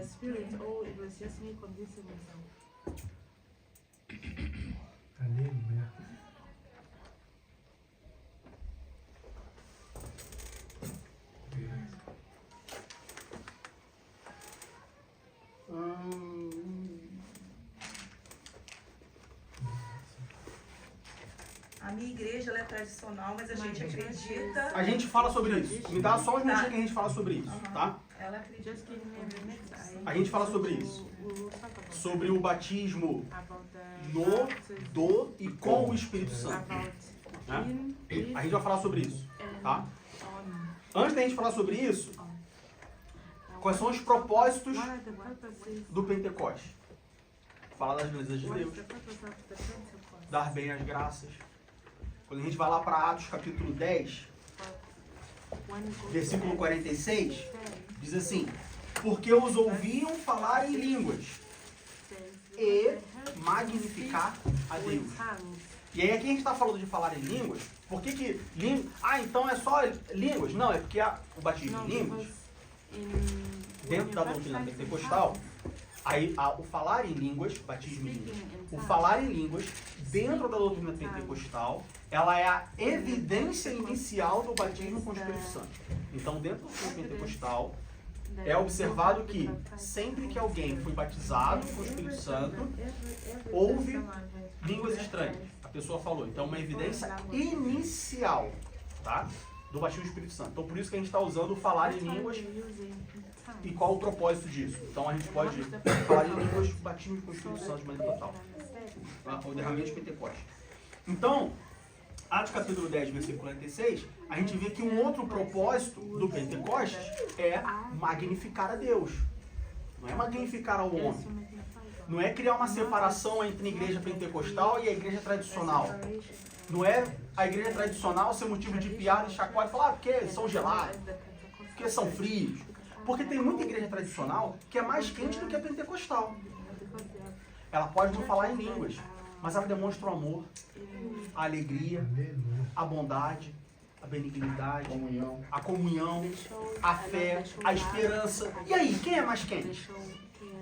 minha igreja ela é tradicional, mas a gente acredita. A gente fala sobre isso. Me dá só uns minutinhos que a gente fala sobre isso, tá? Ela acredita. A gente fala sobre isso. Sobre o batismo no, do e com o Espírito Santo. Né? A gente vai falar sobre isso, tá? Antes da gente falar sobre isso, quais são os propósitos do Pentecoste? Falar das belezas de Deus, dar bem as graças. Quando a gente vai lá para Atos capítulo 10, versículo 46, diz assim: porque os ouviam falar em línguas e magnificar a Deus. E aí aqui a gente está falando de falar em línguas. Por que então é só línguas? Não, é porque o batismo em línguas, dentro da doutrina pentecostal, aí o falar em línguas, batismo em línguas, o falar em línguas, dentro da doutrina pentecostal, ela é a evidência inicial do batismo com o Espírito Santo. Então, dentro da doutrina pentecostal, é observado que sempre que alguém foi batizado com o Espírito Santo, houve línguas estranhas. A pessoa falou. Então, uma evidência inicial, tá? Do batismo do Espírito Santo. Então, por isso que a gente está usando o falar em línguas. E qual o propósito disso? Então, a gente pode falar em línguas, batismo com o Espírito Santo de maneira total. O derramamento de Pentecostes. Então, Atos capítulo 10, versículo 46, a gente vê que um outro propósito do Pentecostes é magnificar a Deus. Não é magnificar ao homem. Não é criar uma separação entre a igreja pentecostal e a igreja tradicional. Não é a igreja tradicional ser motivo de piada e chacota e falar porque são gelados, porque são frios. Porque tem muita igreja tradicional que é mais quente do que a pentecostal. Ela pode não falar em línguas, mas ela demonstra o amor, a alegria, a bondade, a benignidade, a comunhão, a fé, a esperança. E aí, quem é mais quente?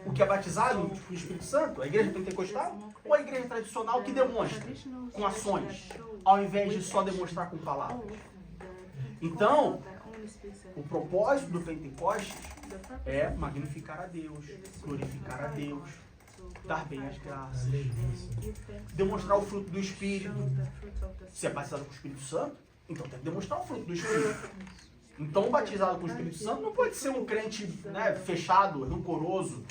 O que é batizado no Espírito Santo, a igreja pentecostal, ou a igreja tradicional que demonstra com ações, ao invés de só demonstrar com palavras? Então, o propósito do Pentecostes é magnificar a Deus, glorificar a Deus, dar bem as graças, demonstrar o fruto do Espírito. Se é batizado com o Espírito Santo, então tem que demonstrar o fruto do Espírito. Então, o batizado com o Espírito Santo não pode ser um crente, né, fechado, rancoroso,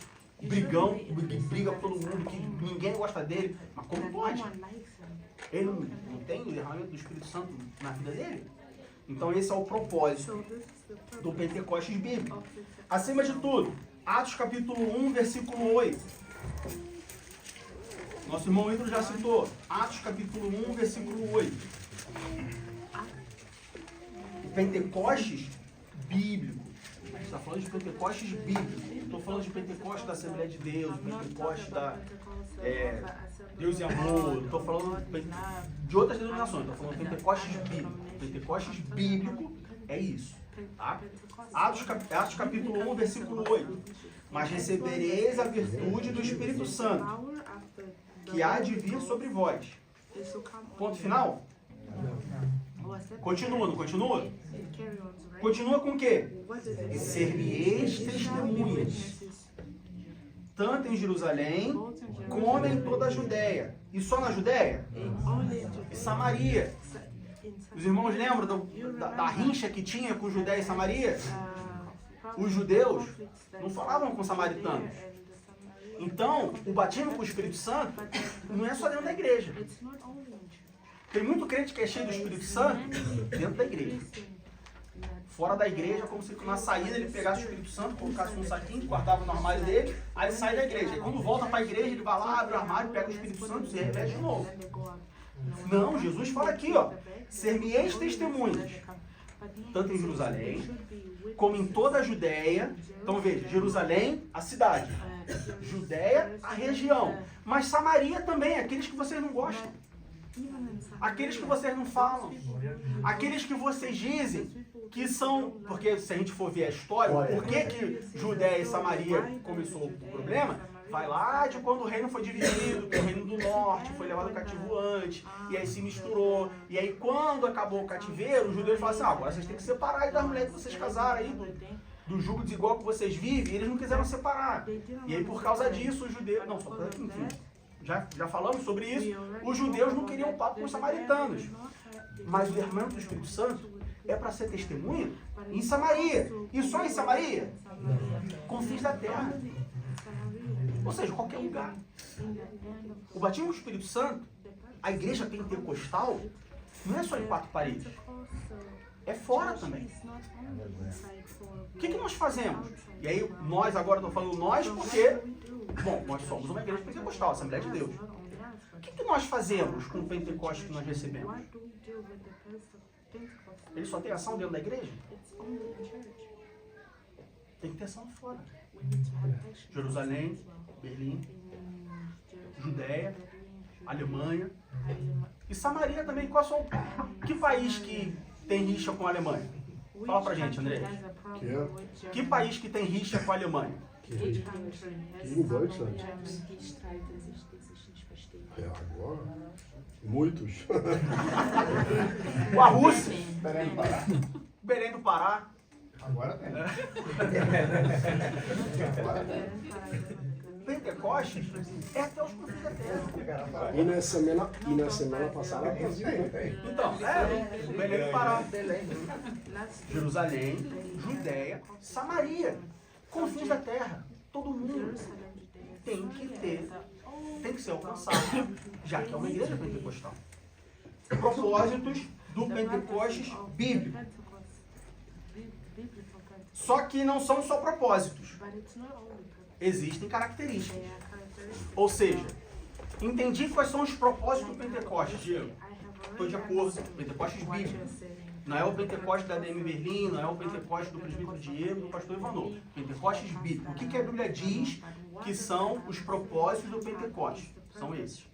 brigão, que briga com todo mundo, que ninguém gosta dele. Mas como pode? Ele não tem o derramamento do Espírito Santo na vida dele? Então, esse é o propósito do Pentecostes bíblico. Acima de tudo, Atos capítulo 1, versículo 8. Nosso irmão Ídolo já citou. Atos capítulo 1, versículo 8. Pentecostes bíblico. A gente está falando de Pentecostes bíblico. Não estou falando de Pentecostes da Assembleia de Deus, Pentecostes da Deus e Amor. Não estou falando de outras denominações. Estou falando de Pentecostes bíblico. Pentecostes bíblico é isso. Tá? Atos capítulo 1, versículo 8. Mas recebereis a virtude do Espírito Santo, que há de vir sobre vós. Ponto final? Continua, não continua? Continua com o quê? Ser-me-eis testemunhas, tanto em Jerusalém, como em toda a Judéia. E só na Judéia? E Samaria. Os irmãos lembram da rincha que tinha com Judéia e Samaria? Os judeus não falavam com os samaritanos. Então, o batismo com o Espírito Santo não é só dentro da igreja. Tem muito crente que é cheio do Espírito Santo dentro da igreja. Fora da igreja, como se na saída ele pegasse o Espírito Santo, colocasse num saquinho, guardava no armário dele, aí ele sai da igreja. Aí quando volta para a igreja, ele vai lá, abre o armário, pega o Espírito Santo e se reveste de novo. Não, Jesus fala aqui, ó, ser-me-eis testemunhas, tanto em Jerusalém, como em toda a Judéia. Então veja, Jerusalém, a cidade, Judéia, a região, mas Samaria também, aqueles que vocês não gostam, aqueles que vocês não falam, aqueles que vocês dizem que são, porque se a gente for ver a história, por que Judéia e Samaria começou o problema? Vai lá de quando o reino foi dividido, que o reino do norte foi levado cativo antes, e aí se misturou, e aí quando acabou o cativeiro, os judeus falaram assim, agora vocês têm que separar aí das mulheres que vocês casaram aí, do jugo desigual que vocês vivem, e eles não quiseram separar. E aí por causa disso os judeus, não, só para enfim, já falamos sobre isso, os judeus não queriam papo com os samaritanos. Mas o derramamento do Espírito Santo é para ser testemunha em Samaria. E só em Samaria? Confins da terra. Ou seja, qualquer lugar. O batismo do Espírito Santo, a igreja pentecostal, não é só em 4 paredes. É fora também. O que nós fazemos? E aí, nós agora, estou falando nós porque, bom, nós somos uma igreja pentecostal, Assembleia de Deus. O que nós fazemos com o Pentecostes que nós recebemos? Ele só tem ação dentro da igreja? Tem que ter ação fora. Jerusalém, Berlim, Judéia, Alemanha e Samaria também. Que país que tem rixa com a Alemanha? Fala pra gente, André. Que país que tem rixa com a Alemanha? Em Deutschland. Agora, muitos. Com a Rússia, Belém do Pará. Belém do Pará. Agora tem. Agora tem. Pentecostes é até os confins da terra. E na semana passada Brasil. Então, o Belém do Pará. Jerusalém, Judéia, Samaria. Confins da terra. Todo mundo tem que ser alcançado, já que é uma igreja pentecostal. Propósitos do Pentecostes bíblico. Só que não são só propósitos. Existem características. Ou seja, entendi quais são os propósitos do Pentecostes, Diego. Estou de acordo. Pentecostes bíblico. Não é o Pentecostes da DM Berlim, não é o Pentecostes do presbítero Diego, do pastor Ivanov. Pentecostes bíblico. O que a Bíblia diz que são os propósitos do Pentecostes? São esses.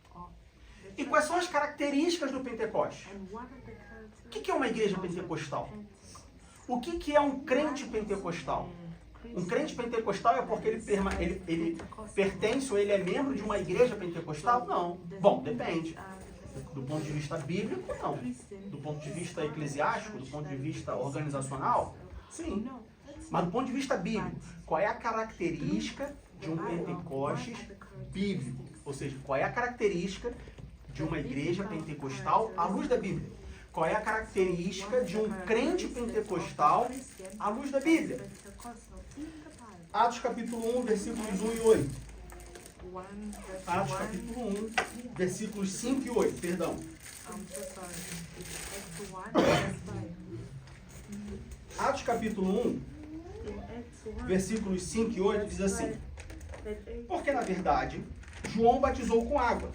E quais são as características do Pentecostes? O que é uma igreja pentecostal? O que é um crente pentecostal? Um crente pentecostal é porque ele pertence ou ele é membro de uma igreja pentecostal? Não. Bom, depende. Do ponto de vista bíblico, não. Do ponto de vista eclesiástico, do ponto de vista organizacional, sim. Mas do ponto de vista bíblico, qual é a característica de um Pentecostes bíblico? Ou seja, qual é a característica de uma igreja pentecostal à luz da Bíblia? Qual é a característica de um crente pentecostal à luz da Bíblia? Atos capítulo 1, versículos 1 e 8. Atos capítulo 1, versículos 5 e 8, perdão. Atos capítulo 1, versículos 5 e 8 diz assim: porque na verdade João batizou com água,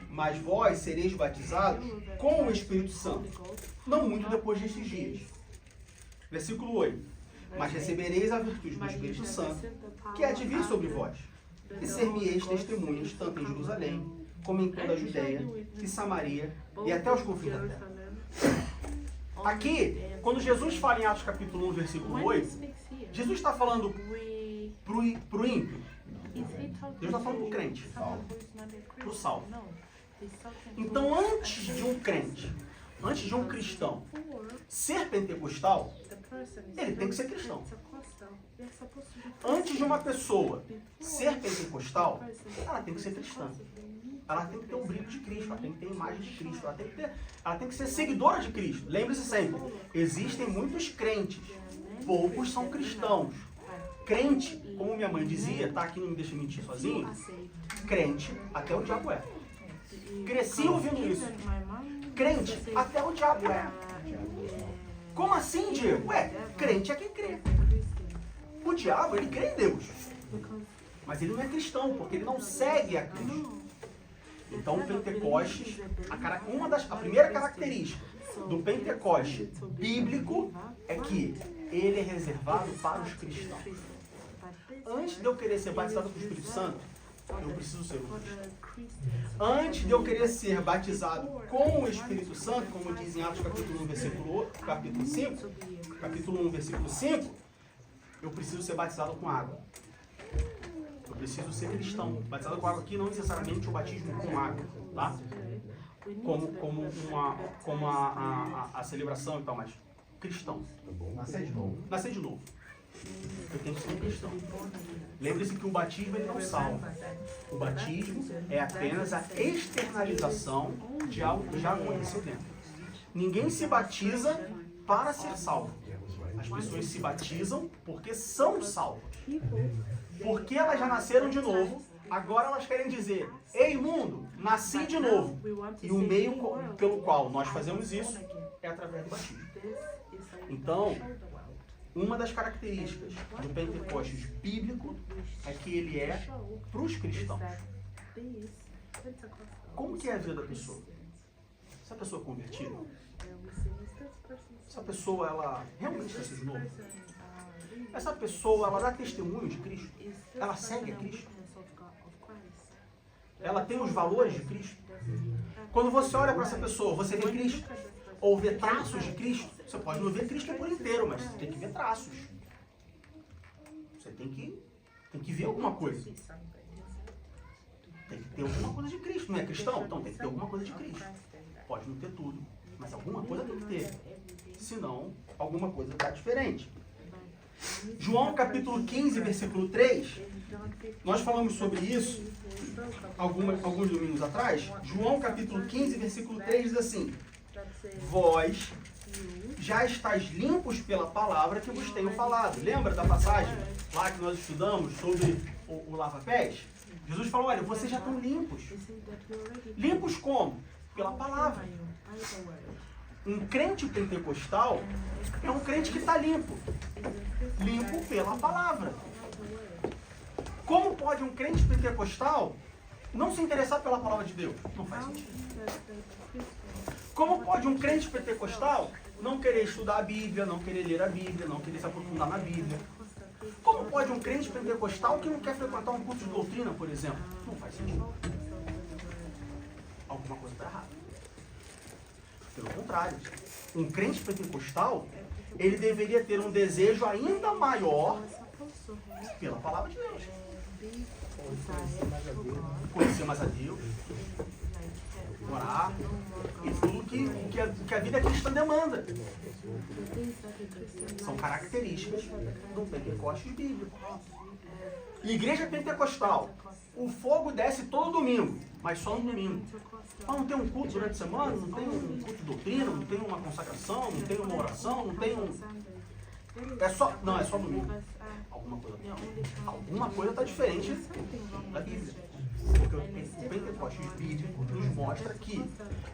mas vós sereis batizados com o Espírito Santo, não muito depois destes dias. Versículo 8. Mas recebereis a virtude do Espírito Santo, que há de vir sobre vós, e ser-me-eis testemunhas tanto em Jerusalém, como em toda a Judéia e Samaria e até os confins da terra. Aqui, quando Jesus fala em Atos capítulo 1, versículo 8, Jesus está falando pro ímpio. Deus está falando pro crente, pro salvo. Então, antes de um crente, antes de um cristão ser pentecostal, ele tem que ser cristão. Antes de uma pessoa ser pentecostal, ela tem que ser cristã. Ela tem que ter o brilho de Cristo, ela tem que ter a imagem de Cristo, ela tem que ser seguidora de Cristo. Lembre-se sempre, existem muitos crentes, poucos são cristãos. Crente, como minha mãe dizia, tá aqui, não me deixa mentir sozinho, crente, até o diabo é. Cresci ouvindo isso. Crente, até o diabo é. Como assim, Diego? Ué, crente é quem crê. O diabo, ele crê em Deus. Mas ele não é cristão, porque ele não segue a Cristo. Então, o Pentecostes, a primeira característica do Pentecoste bíblico é que ele é reservado para os cristãos. Antes de eu querer ser batizado com o Espírito Santo, eu preciso ser um cristão. Antes de eu querer ser batizado com o Espírito Santo, como diz em Atos capítulo 1, capítulo 5, capítulo 1, versículo 5, eu preciso ser batizado com água. Eu preciso ser cristão. Batizado com água aqui não necessariamente o batismo com água, tá? Como a celebração e tal, mas cristão. Nascer de novo. Nascer de novo. eu tenho que ser um cristão. Lembre-se que o batismo ele não salva. O batismo é apenas a externalização de algo que já aconteceu dentro. Ninguém se batiza para ser salvo. As pessoas se batizam porque são salvas. Porque elas já nasceram de novo, agora elas querem dizer: ei mundo, nasci de novo. E o meio pelo qual nós fazemos isso é através do batismo. Então, uma das características do Pentecostes bíblico é que ele é para os cristãos. Como que é a vida da pessoa? Essa pessoa é convertida? Essa pessoa, ela realmente nasceu de novo? Essa pessoa, ela dá testemunho de Cristo? Ela segue a Cristo? Ela tem os valores de Cristo? Quando você olha para essa pessoa, você vê Cristo? Ou vê traços de Cristo? Você pode não ver Cristo por inteiro, mas você tem que ver traços. Você tem que ver alguma coisa. Tem que ter alguma coisa de Cristo. Não é cristão? Então tem que ter alguma coisa de Cristo. Pode não ter tudo, mas alguma coisa tem que ter. Senão, alguma coisa está diferente. João capítulo 15, versículo 3. Nós falamos sobre isso alguns domingos atrás. João capítulo 15, versículo 3 diz assim: vós já estáis limpos pela palavra que vos tenho falado. Lembra da passagem lá que nós estudamos sobre o lava-pés? Jesus falou: olha, vocês já estão limpos. Limpos como? Pela palavra. Um crente pentecostal é um crente que está limpo. Limpo pela palavra. Como pode um crente pentecostal não se interessar pela palavra de Deus? Não faz sentido. Como pode um crente pentecostal não querer estudar a Bíblia, não querer ler a Bíblia, não querer se aprofundar na Bíblia? Como pode um crente pentecostal que não quer frequentar um curso de doutrina, por exemplo? Não faz sentido. Alguma coisa está errada. Pelo contrário, um crente pentecostal, ele deveria ter um desejo ainda maior pela palavra de Deus. Conhecer mais a Deus, orar, e tudo que a vida cristã demanda. São características do Pentecostes bíblico. Igreja pentecostal, o fogo desce todo domingo, mas só no domingo. Ah, não tem um culto durante a semana, não tem um culto de doutrina, não tem uma consagração, não tem uma oração, não tem um... É só domingo. Alguma coisa está diferente da Bíblia. Porque o Pentecostes bíblico nos mostra que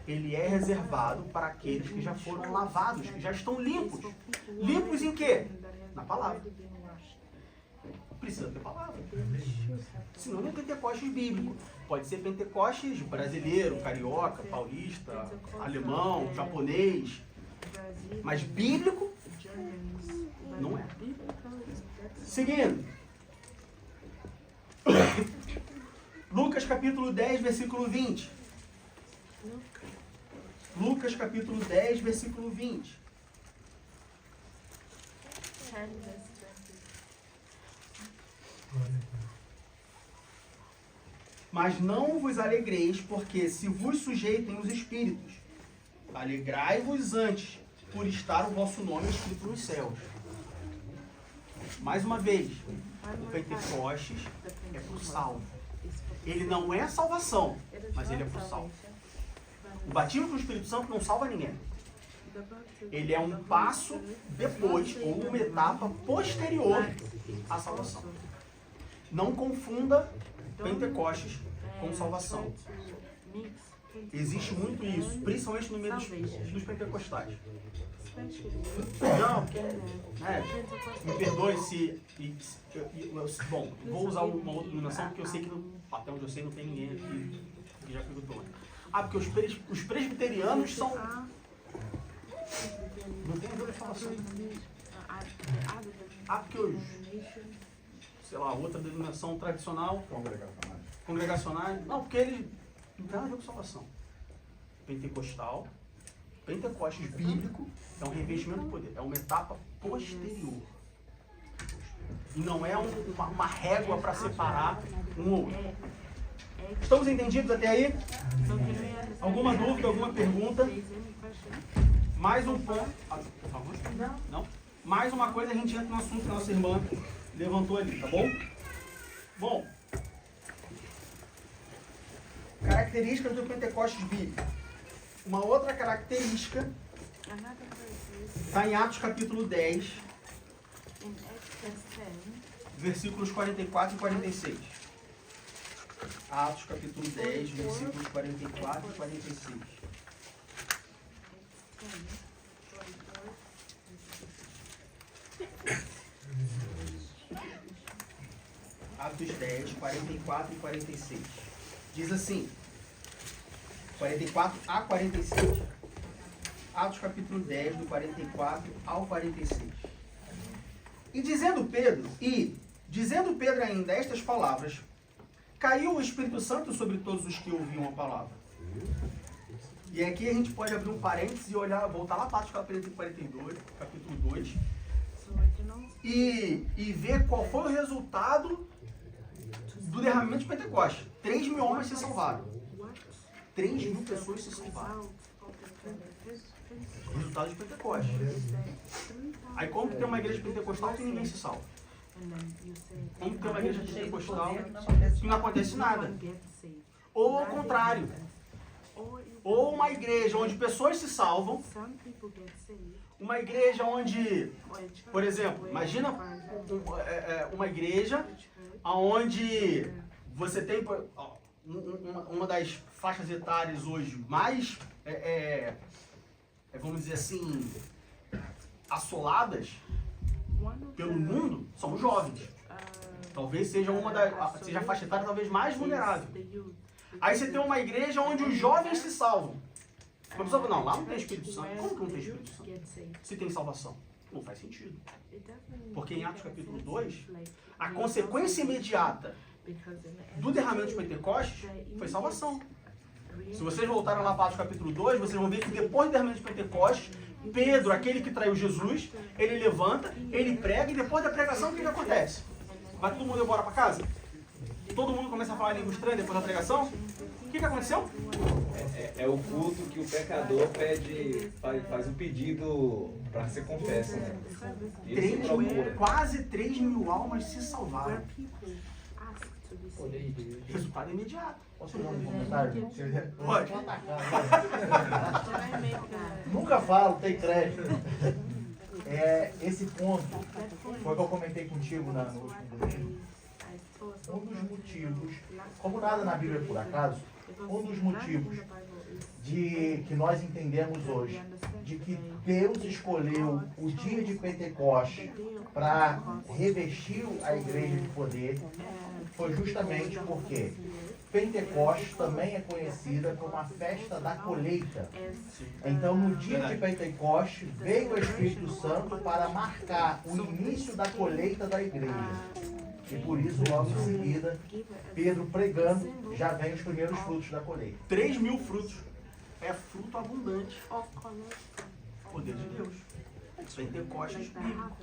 ele é reservado para aqueles que já foram lavados, que já estão limpos. Limpos em quê? Na palavra. Precisa ter palavra. Senão não é Pentecostes bíblico. Pode ser Pentecostes brasileiro, carioca, paulista, alemão, japonês. Mas bíblico não é. Seguindo. Lucas capítulo 10, versículo 20. Lucas capítulo 10, versículo 20. Mas não vos alegreis, porque se vos sujeitem os espíritos, alegrai-vos antes, por estar o vosso nome escrito nos céus. Mais uma vez, o Pentecostes é por salvo. Ele não é salvação, mas ele é por salvo. O batismo do Espírito Santo não salva ninguém. Ele é um passo depois, ou uma etapa posterior à salvação. Não confunda Pentecostes com salvação. Existe muito isso, principalmente no meio dos pentecostais. Não, me perdoe se... Bom, vou usar uma outra denominação, porque eu sei que, até onde eu sei, não tem ninguém aqui que já ficou pronto. Porque os presbiterianos são... Não tem a ver com salvação. Porque os... sei lá, outra denominação tradicional... Congregacionais. Não, porque eles não tem nada a ver com salvação. Pentecostal, Pentecostes bíblico, é um revestimento do poder, é uma etapa posterior. E não é uma régua para separar um ou outro. Estamos entendidos até aí? Alguma dúvida, alguma pergunta? Mais um ponto. Por favor? Não? Mais uma coisa, a gente entra no assunto que a nossa irmã levantou ali, tá bom? Bom, características do Pentecostes bíblico. Uma outra característica está em Atos capítulo 10, versículos 44 e 46. Atos capítulo 10, versículos 44 e 46. Atos 10, 44 e 46. Diz assim, 44 a 46. Atos capítulo 10, do 44 ao 46. E dizendo Pedro ainda estas palavras, caiu o Espírito Santo sobre todos os que ouviam a palavra. E aqui a gente pode abrir um parênteses e olhar, voltar lá para Atos capítulo 42, capítulo 2, e ver qual foi o resultado do derramamento de Pentecostes. 3.000 homens se salvaram. 3.000 pessoas se salvaram. Resultado de Pentecostes. Aí como que tem uma igreja pentecostal que ninguém se salva? Como que tem uma igreja pentecostal que não acontece nada? Ou ao contrário. Ou uma igreja onde pessoas se salvam. Uma igreja onde, por exemplo, imagina uma igreja onde você tem uma das faixas etárias hoje mais, vamos dizer assim, assoladas pelo mundo, são os jovens. Talvez seja seja a faixa etária talvez mais vulnerável. Aí você tem uma igreja onde os jovens se salvam. Uma pessoa fala, não, lá não tem Espírito Santo. Como que não tem Espírito Santo? Se tem salvação. Não faz sentido. Porque em Atos capítulo 2, a consequência imediata do derramamento de Pentecostes foi salvação. Se vocês voltarem lá para Atos capítulo 2, vocês vão ver que depois do derramamento de Pentecostes, Pedro, aquele que traiu Jesus, ele levanta, ele prega, e depois da pregação, o que acontece? Vai todo mundo embora para casa? Todo mundo começa a falar língua estranha depois da pregação? O que aconteceu? É o culto que o pecador faz um pedido para ser confesso, né? Quase 3.000 almas se salvaram. Resultado imediato. Posso fazer um comentário? Pode. Nunca falo, tem crédito. Esse ponto foi o que eu comentei contigo no último domingo. Um dos motivos, como nada na Bíblia é por acaso, um dos motivos de que nós entendemos hoje de que Deus escolheu o dia de Pentecostes para revestir a igreja de poder foi justamente porque Pentecostes também é conhecida como a festa da colheita. Então, no dia de Pentecostes, veio o Espírito Santo para marcar o início da colheita da igreja. E por isso, logo em seguida, Pedro pregando, já vem os primeiros frutos da colheita. 3.000 frutos. É fruto abundante. Poder de Deus. Pentecostes bíblico.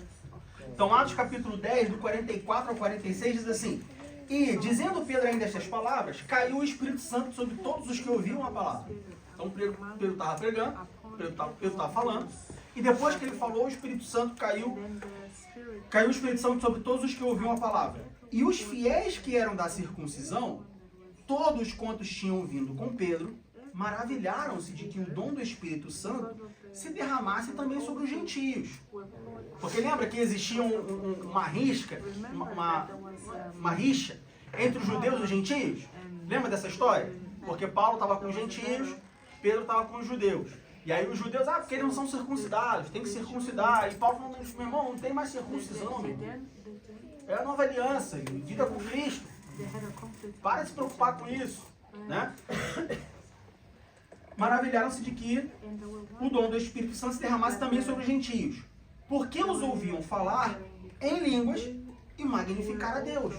Então, Atos capítulo 10, do 44 ao 46, diz assim: e, dizendo Pedro ainda estas palavras, caiu o Espírito Santo sobre todos os que ouviam a palavra. Então, Pedro estava pregando, Pedro estava falando, e depois que ele falou, o Espírito Santo caiu o Espírito Santo sobre todos os que ouviam a palavra. E os fiéis que eram da circuncisão, todos quantos tinham vindo com Pedro, maravilharam-se de que o dom do Espírito Santo se derramasse também sobre os gentios. Porque lembra que existia uma rixa entre os judeus e os gentios? Lembra dessa história? Porque Paulo estava com os gentios, Pedro estava com os judeus. E aí os judeus, porque eles não são circuncidados, tem que circuncidar. E Paulo falou, meu irmão, não tem mais circuncisão, meu irmão. É a nova aliança, vida com Cristo. Para de se preocupar com isso, né? Maravilharam-se de que o dom do Espírito Santo se derramasse também sobre os gentios, porque os ouviam falar em línguas e magnificar a Deus.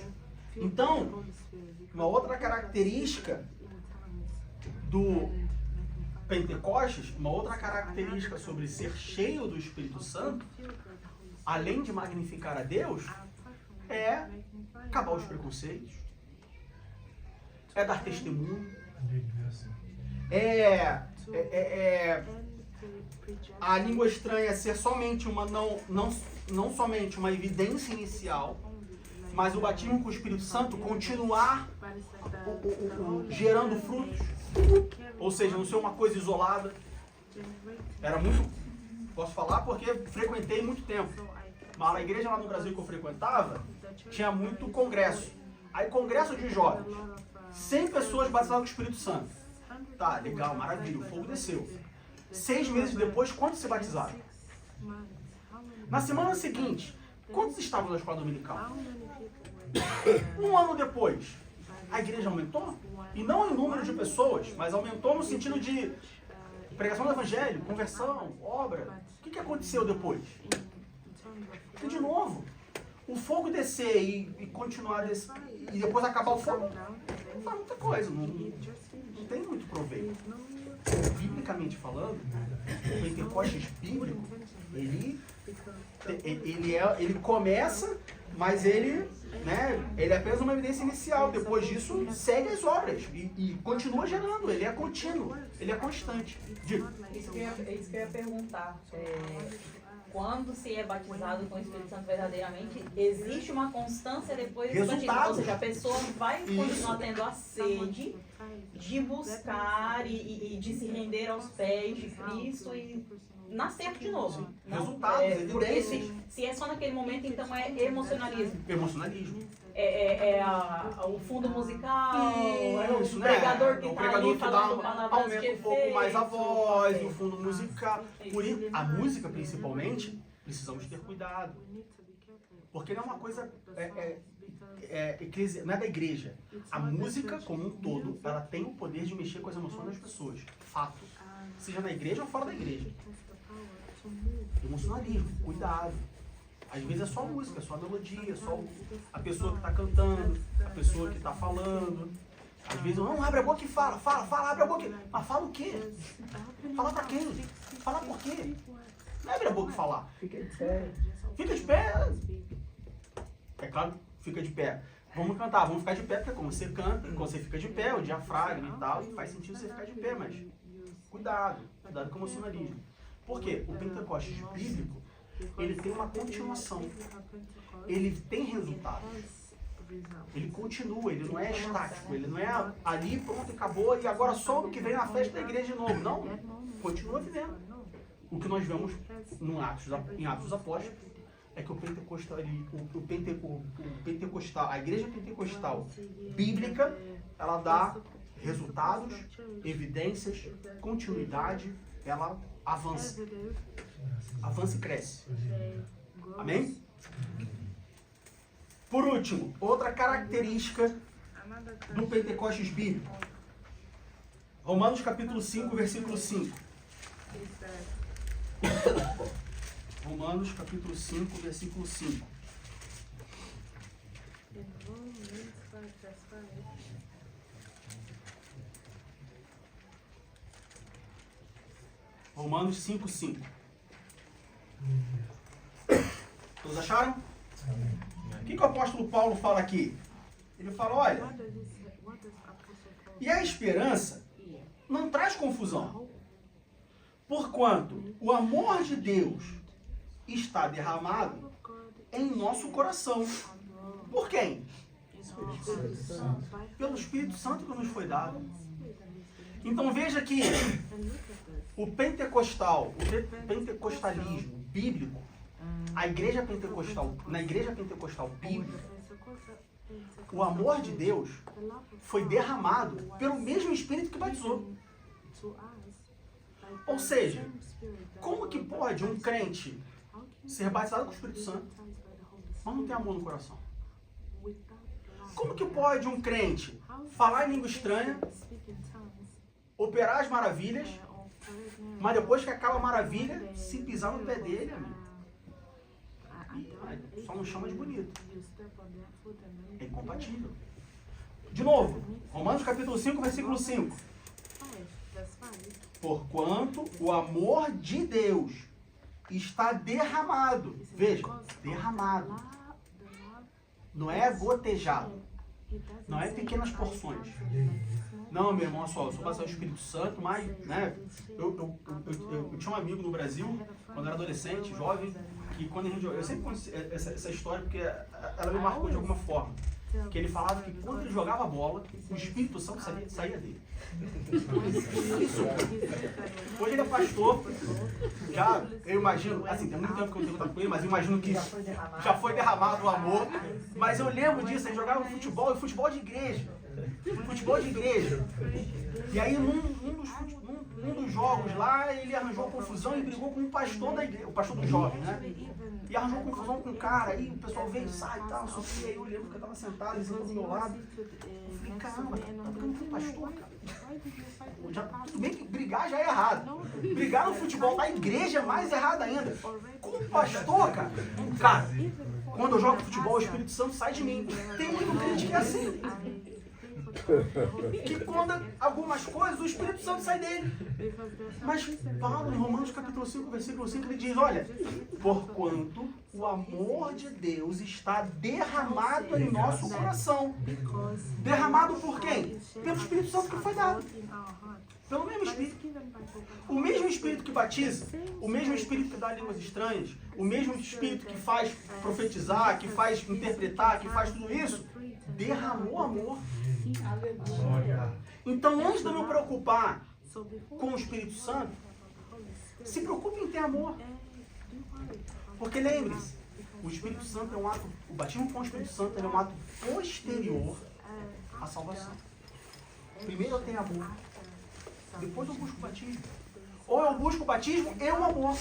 Então, uma outra característica do Pentecostes, uma outra característica sobre ser cheio do Espírito Santo, além de magnificar a Deus, é acabar os preconceitos, é dar testemunho, é a língua estranha ser somente uma não somente uma evidência inicial, mas o batismo com o Espírito Santo continuar gerando frutos, ou seja, não ser uma coisa isolada. Era muito, posso falar porque frequentei muito tempo, mas a igreja lá no Brasil que eu frequentava tinha muito congresso. Aí congresso de jovens, 100 pessoas batizadas com o Espírito Santo. Tá, legal, maravilha, o fogo desceu. 6 meses depois, quantos se batizaram? Na semana seguinte, quantos estavam na escola dominical? 1 ano depois, a igreja aumentou? E não em número de pessoas, mas aumentou no sentido de pregação do evangelho, conversão, obra. O que aconteceu depois? E de novo, o fogo descer e continuar descer, e depois acabar o fogo, não faz muita coisa, não tem muito proveito. Biblicamente falando, o Pentecostes bíblico, ele começa, mas ele é apenas uma evidência inicial. Depois disso, segue as obras e continua gerando. Ele é contínuo, ele é constante. Isso que eu ia perguntar. Quando se é batizado com o Espírito Santo verdadeiramente, existe uma constância depois do batismo. Ou seja, a pessoa vai continuar tendo a sede de buscar e de se render aos pés de Cristo e nascer de novo. Resultados, porque se é só naquele momento, então é emocionalismo. Emocionalismo. O fundo musical, Isso, o pregador que o está pregador ali que falando palavras de aumenta um pouco mais a voz, o fundo musical. Por isso, a música, principalmente, precisamos ter cuidado. Porque não é uma coisa não é da igreja. A música, como um todo, ela tem o poder de mexer com as emoções das pessoas. Fato. Seja na igreja ou fora da igreja. Emocionalismo, cuidado. Às vezes é só a música, é só a melodia, é só a pessoa que está cantando, a pessoa que está falando. Às vezes, não, abre a boca e fala, abre a boca. Mas fala o quê? Fala pra quem? Fala por quê? Não abre a boca e falar. Fica de pé. Fica de pé. É claro, fica de pé. Vamos cantar, vamos ficar de pé, porque como você canta, quando você fica de pé, o diafragma e tal, faz sentido você ficar de pé, mas cuidado com o emocionalismo. Por quê? O Pentecostes bíblico, ele tem uma continuação. Ele tem resultados. Ele continua, ele não é estático, ele não é ali, pronto, acabou, e agora só o que vem na festa da igreja de novo. Não, continua vivendo. O que nós vemos em Atos dos Apóstolos é que a igreja pentecostal bíblica, ela dá resultados, evidências, continuidade, ela avança. Avança e cresce. Amém? Por último, outra característica do Pentecostes bíblico. Romanos capítulo 5, versículo 5. Romanos capítulo 5, versículo 5. Romanos 5, 5. Todos acharam? O que o apóstolo Paulo fala aqui? Ele fala, olha, e a esperança não traz confusão, porquanto o amor de Deus está derramado em nosso coração. Por quem? Pelo Espírito Santo que nos foi dado. Então veja que o pentecostalismo bíblico, na igreja pentecostal bíblica, o amor de Deus foi derramado pelo mesmo Espírito que batizou. Ou seja, como que pode um crente ser batizado com o Espírito Santo, mas não ter amor no coração? Como que pode um crente falar em língua estranha, operar as maravilhas, mas depois que acaba a maravilha, se pisar no pé dele, amigo, só não chama de bonito. É incompatível. De novo, Romanos capítulo 5, versículo 5. Porquanto o amor de Deus está derramado. Veja, derramado. Não é gotejado. Não é pequenas porções. Não, meu irmão, olha só, eu sou batizado do Espírito Santo, mas, né, eu tinha um amigo no Brasil, quando eu era adolescente, jovem, que quando a gente, eu sempre conheci essa história porque ela me marcou de alguma forma. Que ele falava que quando ele jogava bola, o Espírito Santo saía dele. Hoje ele é pastor, já, eu imagino, assim, tem muito tempo que eu tenho contato com ele, mas eu imagino que já foi derramado o amor. Mas eu lembro disso, ele jogava futebol, e futebol de igreja. Futebol de igreja. E aí, num dos jogos lá, ele arranjou confusão e brigou com um pastor da igreja, o pastor do jovem, né? E arranjou confusão com um cara, aí o pessoal veio, sai e tal, não sei o que. Aí eu lembro que eu tava sentado, ele sentou do meu lado. Eu falei, caramba, tá brigando com um pastor, cara. Tudo bem que brigar já é errado. Brigar no futebol da igreja é mais errado ainda. Com um pastor, cara. Cara, quando eu jogo futebol, o Espírito Santo sai de mim. Tem muito crente que é assim. Que quando algumas coisas, o Espírito Santo sai dele. Mas Paulo, em Romanos capítulo 5, versículo 5, ele diz, olha, porquanto o amor de Deus está derramado em nosso coração. Derramado por quem? Pelo Espírito Santo que foi dado. Pelo mesmo Espírito. O mesmo Espírito que batiza, o mesmo Espírito que dá línguas estranhas, o mesmo Espírito que faz profetizar, que faz interpretar, que faz tudo isso, derramou amor. Então, antes de eu me preocupar com o Espírito Santo, se preocupe em ter amor. Porque lembre-se, o Espírito Santo é um ato, o batismo com o Espírito Santo é um ato posterior à salvação. Primeiro eu tenho amor, depois eu busco o batismo. Ou eu busco o batismo e o amor.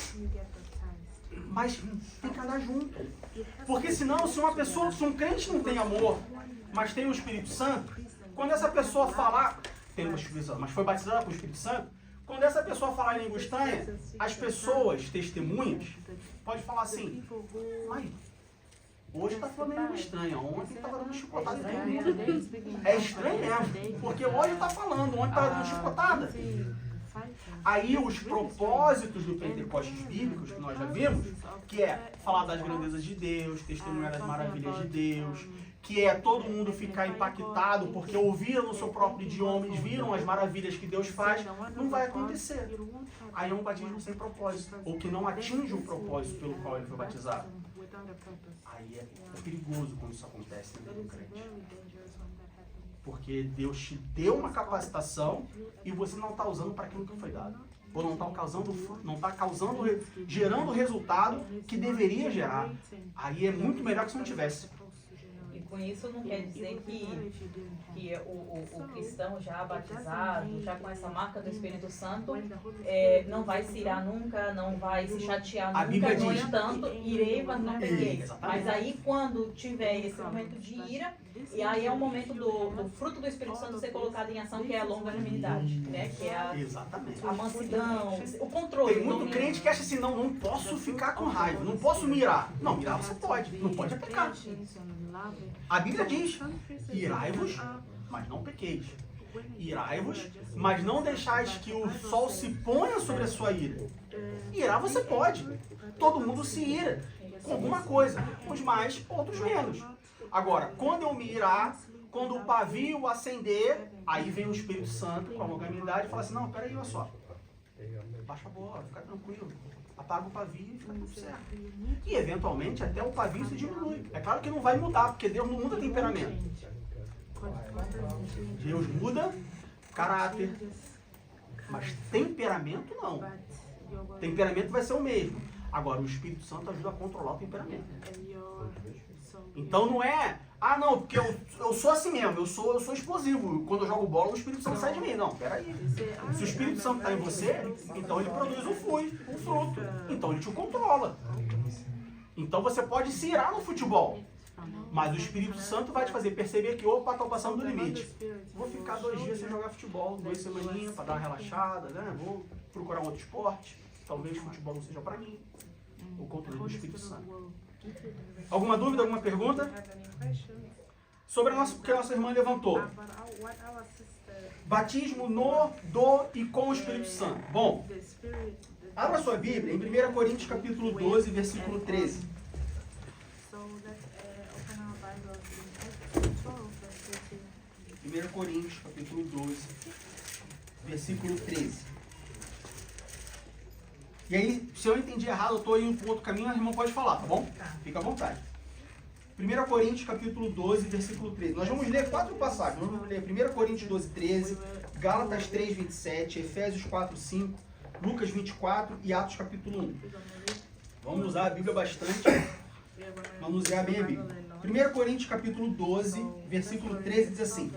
Mas tem que andar junto. Porque senão, se um crente não tem amor, mas tem o Espírito Santo, quando essa pessoa falar, tem o Espírito Santo, mas foi batizada com o Espírito Santo, quando essa pessoa falar em língua estranha, as pessoas, testemunhas, pode falar assim, mãe, hoje está falando em língua estranha, ontem estava dando chicotada em todo mundo. É estranho mesmo, porque hoje está falando, ontem estava dando chicotada. Aí os propósitos do Pentecostes bíblicos, que nós já vimos, que é falar das grandezas de Deus, testemunhar das maravilhas de Deus, que é todo mundo ficar impactado porque ouviram no seu próprio idioma e viram as maravilhas que Deus faz, não vai acontecer. Aí é um batismo sem propósito, ou que não atinge o propósito pelo qual ele foi batizado. Aí é perigoso quando isso acontece na vida do crente. Porque Deus te deu uma capacitação e você não está usando para aquilo que foi dado. Ou não está gerando o resultado que deveria gerar. Aí é muito melhor que se não tivesse. E com isso não quer dizer que o cristão já batizado, já com essa marca do Espírito Santo, não vai se irar nunca, não vai se chatear nunca. A Bíblia no diz, entanto, irei, mas não peguei. Exatamente. Mas aí quando tiver esse momento de ira, e aí é o momento do fruto do Espírito Santo ser colocado em ação, que é a longanimidade, né? Que é Exatamente. a mansidão, o controle. Tem muito crente que acha assim, não posso ficar com raiva, não posso mirar. Não, mirar você pode, não pode é pecar. A Bíblia diz, irai-vos, mas não pequeis. Irai-vos, mas não deixais que o sol se ponha sobre a sua ira. Irar você pode. Todo mundo se ira com alguma coisa, uns mais, outros menos. Agora, quando eu me irar, quando o pavio acender, aí vem o Espírito Santo com a longanimidade e fala assim, não, peraí, olha só. Baixa a bola, fica tranquilo. Apaga o pavio e fica tudo certo. E eventualmente até o pavio se diminui. É claro que não vai mudar, porque Deus não muda temperamento. Deus muda caráter, mas temperamento não. Temperamento vai ser o mesmo. Agora, o Espírito Santo ajuda a controlar o temperamento. Então não é, não, porque eu sou assim mesmo, eu sou explosivo. Quando eu jogo bola, o Espírito Santo sai de mim. Não, peraí. Se o Espírito Santo está em você, então ele produz o fruto. Então ele te controla. Então você pode se irar no futebol. Mas o Espírito Santo vai te fazer perceber que, opa, estou passando do limite. Vou ficar 2 dias sem jogar futebol, 2 semaninhas para dar uma relaxada, né? Vou procurar um outro esporte. Talvez futebol não seja para mim. O controle do Espírito Santo. Alguma dúvida, alguma pergunta? Sobre o que a nossa irmã levantou. Batismo no, do e com o Espírito Santo. Bom, abra sua Bíblia em 1 Coríntios capítulo 12, versículo 13. 1 Coríntios, capítulo 12, versículo 13. E aí, se eu entendi errado, eu estou indo para outro caminho, a irmã pode falar, tá bom? Fica à vontade. 1 Coríntios, capítulo 12, versículo 13. Nós vamos ler 4 passagens. Nós vamos ler 1 Coríntios 12, 13, Gálatas 3, 27, Efésios 4, 5, Lucas 24 e Atos, capítulo 1. Vamos usar a Bíblia bastante. Vamos usar bem a Bíblia. 1 Coríntios, capítulo 12, versículo 13, diz assim: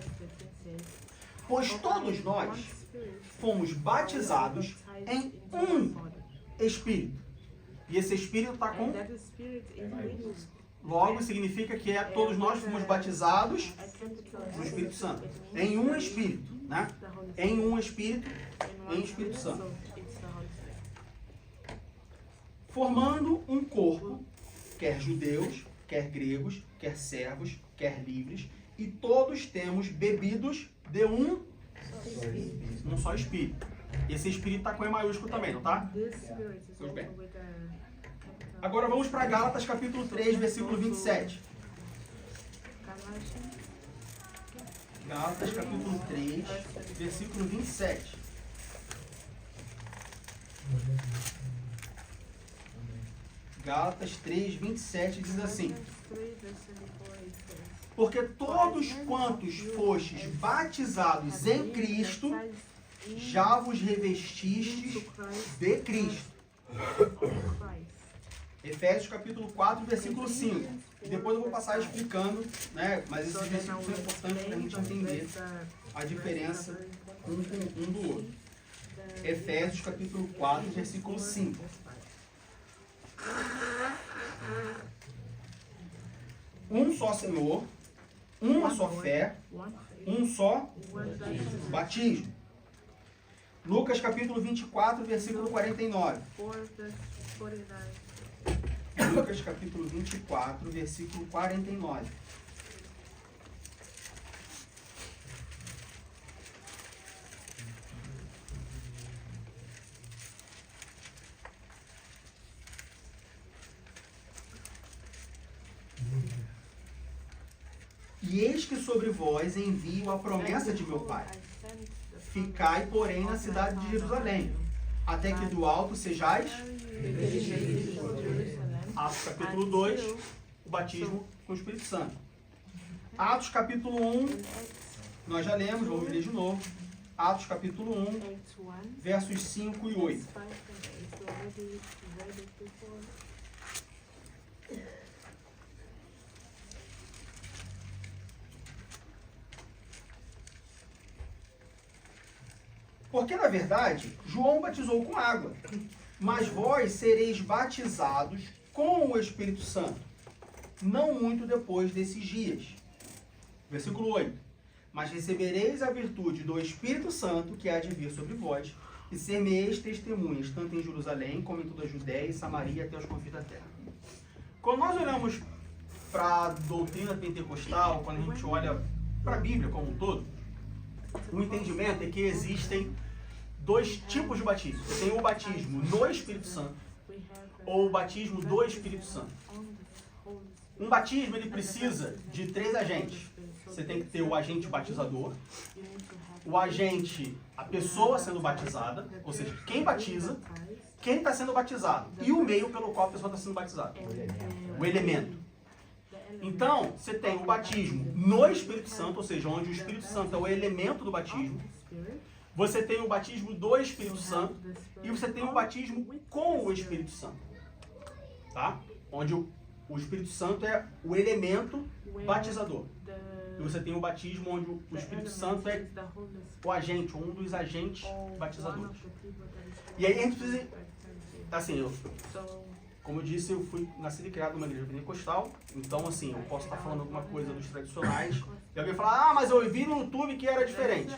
pois todos nós fomos batizados em um Espírito. E esse Espírito está com... Logo, significa que todos nós fomos batizados no Espírito Santo. Em um Espírito, né? Em um Espírito, em Espírito Santo. Formando um corpo, quer judeus, quer gregos, quer servos, quer livres, e todos temos bebidos de um só Espírito. Esse Espírito está com E maiúsculo também, não tá? Pois bem. Agora vamos para Gálatas capítulo 3, versículo 27. Gálatas capítulo 3, versículo 27. Gálatas 3, 27 diz assim: porque todos quantos fostes batizados em Cristo, já vos revestistes de Cristo. Efésios capítulo 4, versículo 5. E depois eu vou passar explicando, né? Mas esses versículos são importantes para a gente entender a diferença um do outro. Efésios capítulo 4, versículo 5. Um só Senhor, uma só fé, um só batismo. Lucas capítulo 24, versículo 49. Lucas capítulo 24, versículo 49. E eis que sobre vós envio a promessa de meu Pai. Ficai, porém, na cidade de Jerusalém, até que do alto sejais... Atos capítulo 2, o batismo com o Espírito Santo. Atos capítulo 1, nós já lemos, vamos ler de novo. Atos capítulo 1, versos 5 e 8. Porque, na verdade, João batizou com água, mas vós sereis batizados com o Espírito Santo, não muito depois desses dias. Versículo 8. Mas recebereis a virtude do Espírito Santo, que há de vir sobre vós, e ser-me-eis testemunhas, tanto em Jerusalém, como em toda a Judéia e Samaria, até os confins da terra. Quando nós olhamos para a doutrina pentecostal, quando a gente olha para a Bíblia como um todo, o entendimento é que existem dois tipos de batismo. Tem o batismo no Espírito Santo ou o batismo do Espírito Santo. Um batismo, ele precisa de 3 agentes. Você tem que ter o agente batizador, o agente, a pessoa sendo batizada, ou seja, quem batiza, quem está sendo batizado e o meio pelo qual a pessoa está sendo batizada. O elemento. Então, você tem o batismo no Espírito Santo, ou seja, onde o Espírito Santo é o elemento do batismo. Você tem o batismo do Espírito Santo e você tem o batismo com o Espírito Santo. Tá? Onde o Espírito Santo é o elemento batizador. E você tem o batismo onde o Espírito Santo é o agente, um dos agentes batizadores. E aí a gente precisa... Assim, como eu disse, eu fui nascido e criado numa igreja pentecostal, então assim, eu posso estar falando alguma coisa dos tradicionais, e alguém falar, mas eu vi no YouTube que era diferente.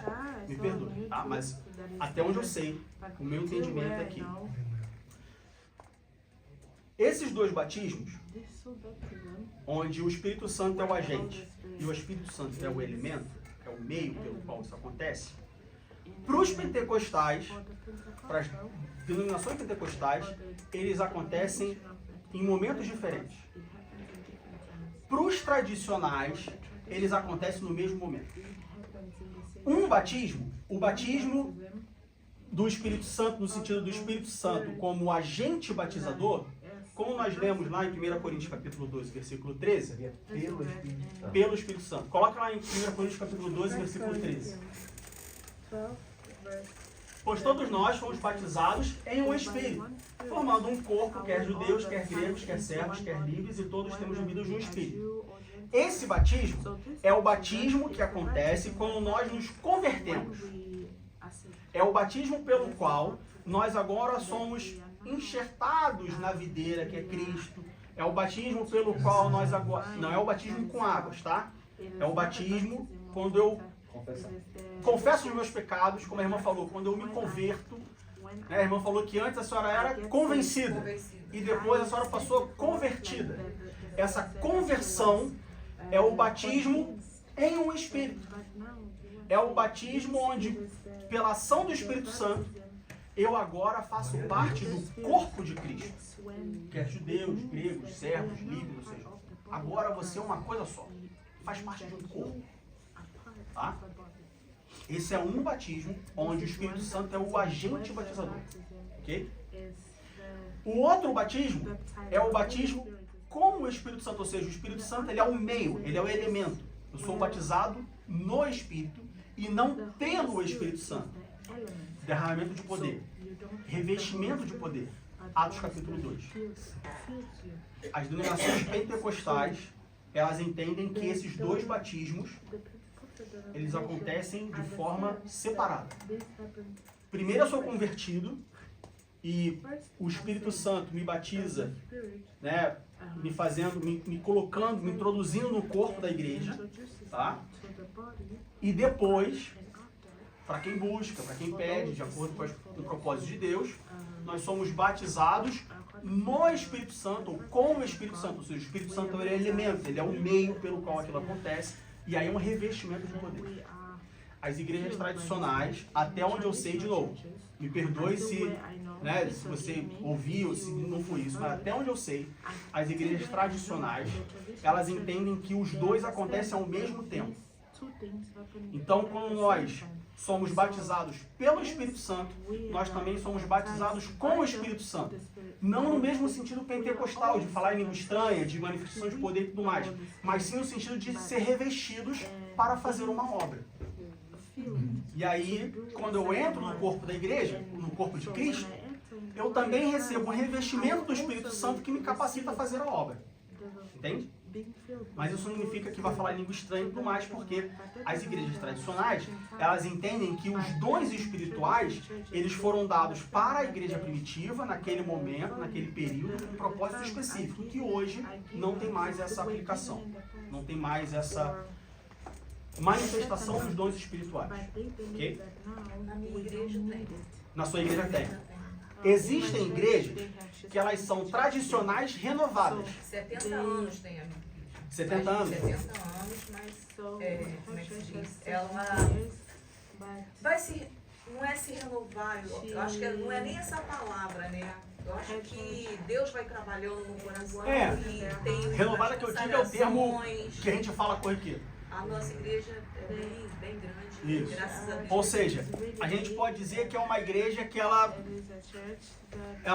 Me perdoe, tá? Mas até onde eu sei, o meu entendimento é que esses dois batismos, onde o Espírito Santo é o agente e o Espírito Santo é o elemento, é o meio pelo qual isso acontece, para os pentecostais, para as denominações pentecostais, eles acontecem em momentos diferentes. Para os tradicionais, eles acontecem no mesmo momento. um batismo, o batismo do Espírito Santo, no sentido do Espírito Santo como agente batizador, como nós lemos lá em 1 Coríntios capítulo 12, versículo 13, Pelo Espírito Santo. pelo Espírito Santo. Coloca lá em 1 Coríntios capítulo 12, versículo 13. Pois todos nós fomos batizados em um Espírito, formando um corpo, quer judeus, quer gregos, quer servos, quer livres, e todos temos bebido de um Espírito. Esse batismo é o batismo que acontece quando nós nos convertemos. É o batismo pelo qual nós agora somos enxertados na videira que é Cristo. É o batismo pelo qual nós agora... Não é o batismo com águas, tá? É o batismo quando eu confesso os meus pecados, como a irmã falou, quando eu me converto. Né? A irmã falou que antes a senhora era convencida e depois a senhora passou convertida. Essa conversão é o batismo em um Espírito. É o batismo onde, pela ação do Espírito Santo, eu agora faço parte do corpo de Cristo. Quer judeus, gregos, servos, livres, ou seja, agora você é uma coisa só. Faz parte de um corpo. Tá? Esse é um batismo onde o Espírito Santo é o agente batizador. Ok? O outro batismo é o batismo como o Espírito Santo, ou seja, o Espírito Santo ele é o meio, ele é o elemento. Eu sou batizado no Espírito e não pelo Espírito Santo. Derramamento de poder, revestimento de poder. Atos capítulo 2. As denominações pentecostais, elas entendem que esses dois batismos, eles acontecem de forma separada. Primeiro eu sou convertido e o Espírito Santo me batiza, né, me colocando, me introduzindo no corpo da igreja, tá? E depois, para quem busca, para quem pede, de acordo com o propósito de Deus, nós somos batizados no Espírito Santo, ou com o Espírito Santo. Ou seja, o Espírito Santo é o elemento, ele é o meio pelo qual aquilo acontece, e aí é um revestimento de poder. As igrejas tradicionais, até onde eu sei, de novo, me perdoe se, né, se você ouviu, se não foi isso, mas até onde eu sei, as igrejas tradicionais, elas entendem que os dois acontecem ao mesmo tempo. Então, quando nós somos batizados pelo Espírito Santo, nós também somos batizados com o Espírito Santo. Não no mesmo sentido pentecostal, de falar em língua estranha, de manifestação de poder e tudo mais, mas sim no sentido de ser revestidos para fazer uma obra. E aí, quando eu entro no corpo da igreja, no corpo de Cristo, eu também recebo um revestimento do Espírito Santo que me capacita a fazer a obra. Entende? Mas isso não significa que vai falar em língua estranha e tudo mais, porque as igrejas tradicionais, elas entendem que os dons espirituais, eles foram dados para a igreja primitiva, naquele momento, naquele período, com um propósito específico, que hoje não tem mais essa aplicação, não tem mais essa manifestação dos dons espirituais. Ok? Na minha igreja tem. Na sua igreja tem. Existem igrejas que elas são tradicionais renovadas. 70 anos tem a minha igreja. 70 anos. 70 anos, mas como é que se diz? Ela vai se... Não é se renovar, eu acho que não é nem essa palavra, né? Eu acho que Deus vai trabalhando no coração e tem... Renovada que eu digo é o termo que a gente fala corriqueiro. A nossa igreja é bem grande, Isso. graças a Deus. Ou seja, a gente pode dizer que é uma igreja que ela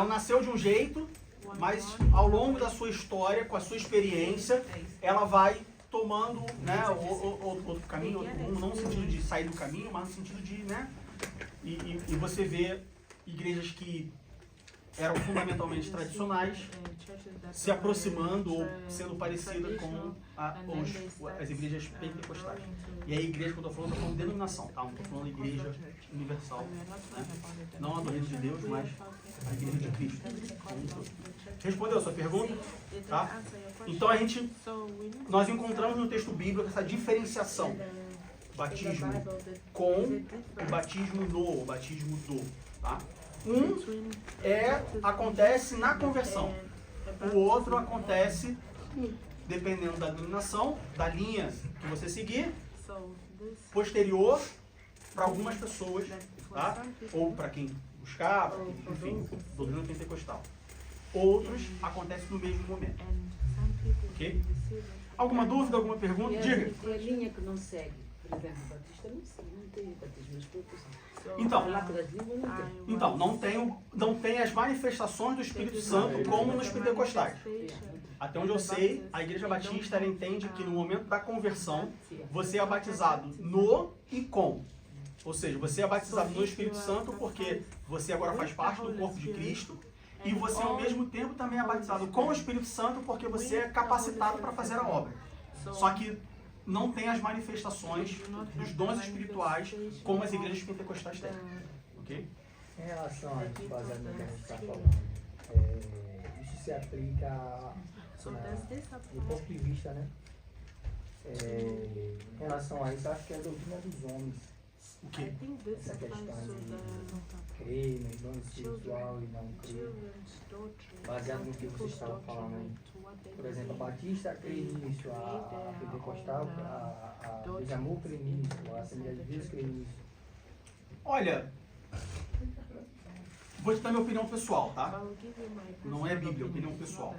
nasceu de um jeito, mas ao longo da sua história, com a sua experiência, ela vai tomando, né, outro caminho, outro rumo, não no sentido de sair do caminho, mas no sentido de, né, e você vê igrejas que eram fundamentalmente tradicionais, se aproximando ou sendo parecida com as igrejas pentecostais. E a igreja que eu estou falando é uma denominação, tá? Não estou falando igreja universal, né? Não a do reino de Deus, mas a igreja de Cristo. Respondeu a sua pergunta? Tá? Então nós encontramos no texto bíblico essa diferenciação. Batismo com o batismo no, o batismo do. Tá? Acontece na conversão. O outro acontece, dependendo da denominação, da linha que você seguir, posterior para algumas pessoas, tá? Ou para quem buscar, enfim, doutrina pentecostal. Outros acontecem no mesmo momento. Ok? Alguma dúvida, alguma pergunta? Diga. É a linha que não segue. Por exemplo, Batista não sei, não tem batismo no Espírito Santo. Então, Falar pelas línguas não tem. Então, não tem as manifestações do Espírito Santo como nos pentecostais. Até onde eu sei, a Igreja Batista ela entende que no momento da conversão, você é batizado no e com. Ou seja, você é batizado no Espírito Santo porque você agora faz parte do corpo de Cristo e você ao mesmo tempo também é batizado com o Espírito Santo porque você é capacitado para fazer a obra. Só que não tem as manifestações dos dons espirituais como as igrejas pentecostais têm. Ok? Em relação a isso, baseado no que a gente está falando, isso se aplica do ponto de vista, né? Em relação a isso, acho que é a doutrina dos homens. O quê? Essa questão de crer nos dons espiritual e não crer. Baseado no que vocês estavam falando aí. Por exemplo, a Batista crê nisso, a Pentecostal, a Benjamim crê nisso, a Assembleia de Deus crê nisso. Olha, vou te dar minha opinião pessoal, tá? Não é Bíblia, é opinião pessoal.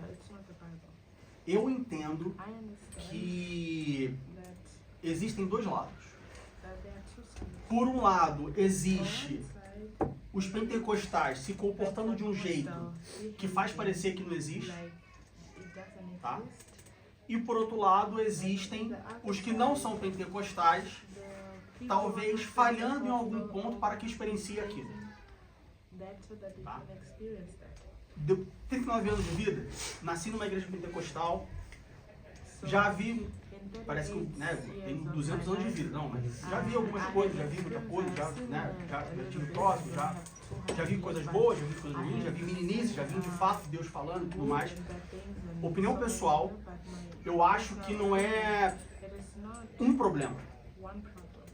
Eu entendo que existem dois lados. Por um lado, existe os pentecostais se comportando de um jeito que faz parecer que não existe, tá? E por outro lado, existem os que não são pentecostais, talvez falhando em algum ponto para que experienciem aquilo. Tá? 39 anos de vida, nasci numa igreja pentecostal, já vi, parece que tenho 200 anos de vida, não, mas já vi algumas coisas, já vi muita coisa, já tive próximo, já vi coisas boas, já vi coisas ruins, já vi meninices, já vi de fato Deus falando e tudo mais. Opinião pessoal, eu acho que não é um problema.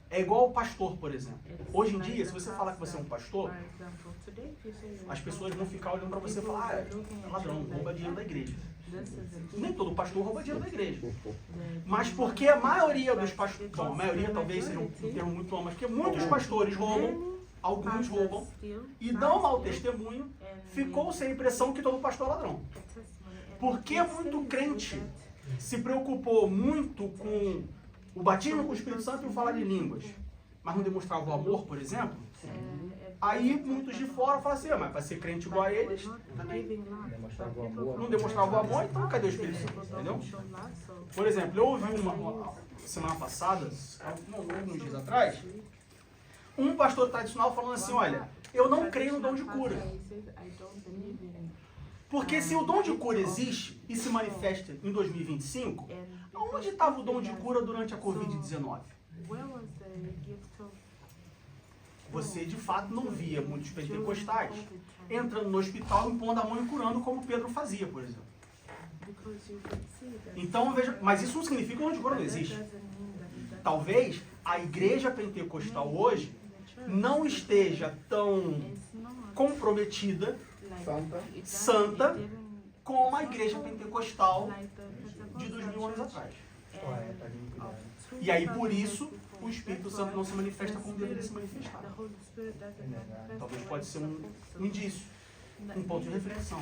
É igual o pastor, por exemplo. Hoje em dia, se você falar que você é um pastor, as pessoas vão ficar olhando para você e falar, é ladrão, rouba dinheiro da igreja. Nem todo pastor rouba dinheiro da igreja. Mas porque a maioria dos pastores, bom, a maioria talvez seja um termo muito bom, mas porque muitos pastores roubam, alguns roubam, e dão mau testemunho, ficou-se a impressão que todo pastor é ladrão. Porque muito crente se preocupou muito com o batismo com o Espírito Santo e o falar de línguas, mas não demonstrava o amor, por exemplo, aí muitos de fora falam assim, mas para ser crente igual a eles, também não demonstrava o amor, então cadê o Espírito Santo, entendeu? Por exemplo, eu ouvi uma semana passada, alguns dias atrás, um pastor tradicional falando assim, olha, eu não creio no dom de cura. Porque se o dom de cura existe e se manifesta em 2025, onde estava o dom de cura durante a Covid-19? Você, de fato, não via muitos pentecostais entrando no hospital, impondo a mão e curando, como Pedro fazia, por exemplo. Então, veja, mas isso não significa que o dom de cura não existe. Talvez a igreja pentecostal hoje não esteja tão comprometida, santa, como a igreja pentecostal de 2000 anos atrás. E aí, por isso, o Espírito Santo não se manifesta como deveria se manifestar. Talvez pode ser um indício, um ponto de reflexão.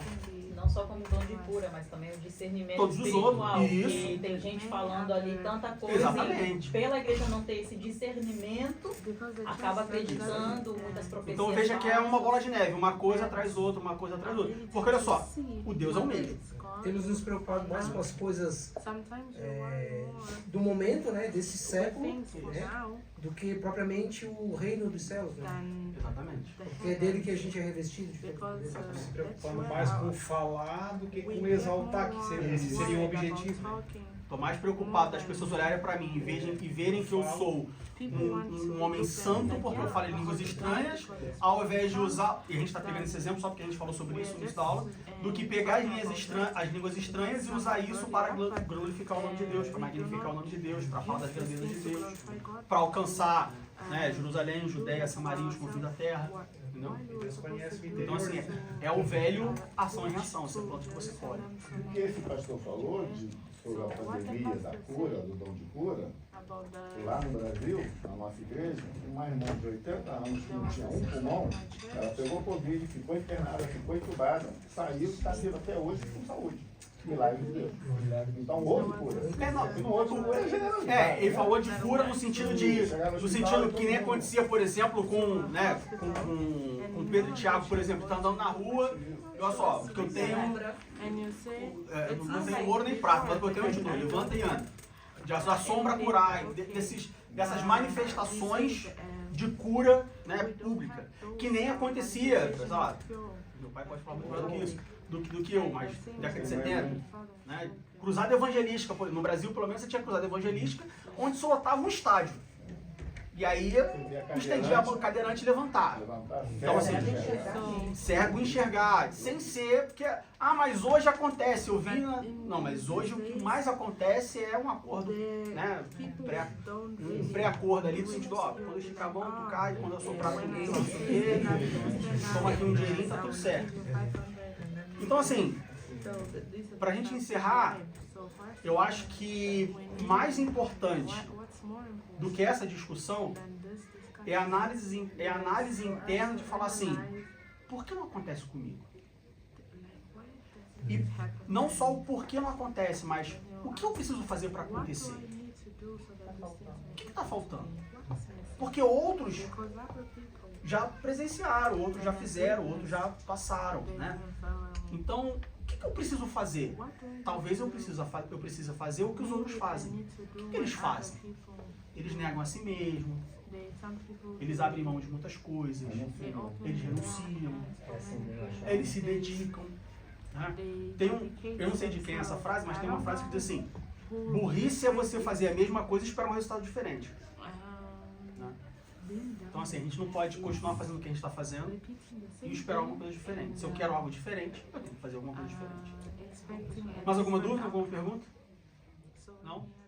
Não só como dom de cura, mas também o discernimento Todos os espiritual. outros, isso. Que tem gente falando ali tanta coisa. Exatamente. E pela igreja não ter esse discernimento, acaba acreditando muitas profecias. Então veja que é uma bola de neve, uma coisa atrás outra, uma coisa atrás outra. Porque olha só, o Deus é o mesmo. Temos nos preocupado mais com as coisas do momento, né, desse século, né, do que propriamente o reino dos céus, né? Exatamente. Porque é dele que a gente é revestido. Se preocupando mais com falar do que com exaltar, que seria um objetivo. Estou mais preocupado das pessoas olharem para mim e verem que eu sou um homem santo porque eu falo em línguas estranhas, ao invés de usar, e a gente está pegando esse exemplo só porque a gente falou sobre isso no início da aula, do que pegar as línguas estranhas e usar isso para glorificar o nome de Deus, para magnificar o nome de Deus, para falar das grandezas de Deus, para alcançar Jerusalém, Judéia, Samaria, os confins da terra. Entendeu? Deus conhece o interior. Então assim, é o velho ação e reação, esse é o ponto que você pode. O que esse pastor falou sobre a pandemia, da cura, do dom de cura, lá no Brasil, na nossa igreja, uma irmã de 80 anos que não tinha um pulmão, ela pegou Covid, ficou internada, ficou entubada, saiu e está viva até hoje com saúde. Milagre de Deus. Então houve cura. E não houve cura, é generosidade. Ele falou de cura no sentido que nem acontecia, por exemplo, com Pedro e Tiago, por exemplo, tá andando na rua, e olha só, porque eu tenho, não tenho ouro nem prata, mas eu tenho um de novo, levanta e anda. A sombra curar, dessas manifestações de cura, né, pública, que nem acontecia, sei lá, meu pai pode falar muito mais do que isso, do que eu, mas década de 70, né, cruzada evangelística, no Brasil pelo menos você tinha cruzada evangelística, onde só lotava um estádio. E aí estendia a cadeirante e levantava. Então assim, cego enxergar, sem ser, porque, mas hoje acontece, eu vi, não, mas hoje o que mais acontece é um acordo, né, um pré-acordo ali, do sentido, quando eu esticar a mão, tu cai, quando eu soprar, tu não sei o quê, toma aqui um dinheirinho, tá tudo certo. Então assim, pra gente encerrar, eu acho que mais importante do que essa discussão é a análise interna de falar assim, por que não acontece comigo? E não só o porquê não acontece, mas o que eu preciso fazer para acontecer? O que está faltando? Porque outros já presenciaram, outros já fizeram, outros já passaram, né? Então, o que eu preciso fazer? Talvez eu precise fazer o que os outros fazem. O que eles fazem? Eles negam a si mesmos, eles abrem mão de muitas coisas, eles renunciam, eles se dedicam. Né? Eu não sei de quem é essa frase, mas tem uma frase que diz assim, burrice é você fazer a mesma coisa e esperar um resultado diferente. Né? Então assim, a gente não pode continuar fazendo o que a gente está fazendo e esperar alguma coisa diferente. Se eu quero algo diferente, eu tenho que fazer alguma coisa diferente. Mais alguma dúvida, alguma pergunta? Não?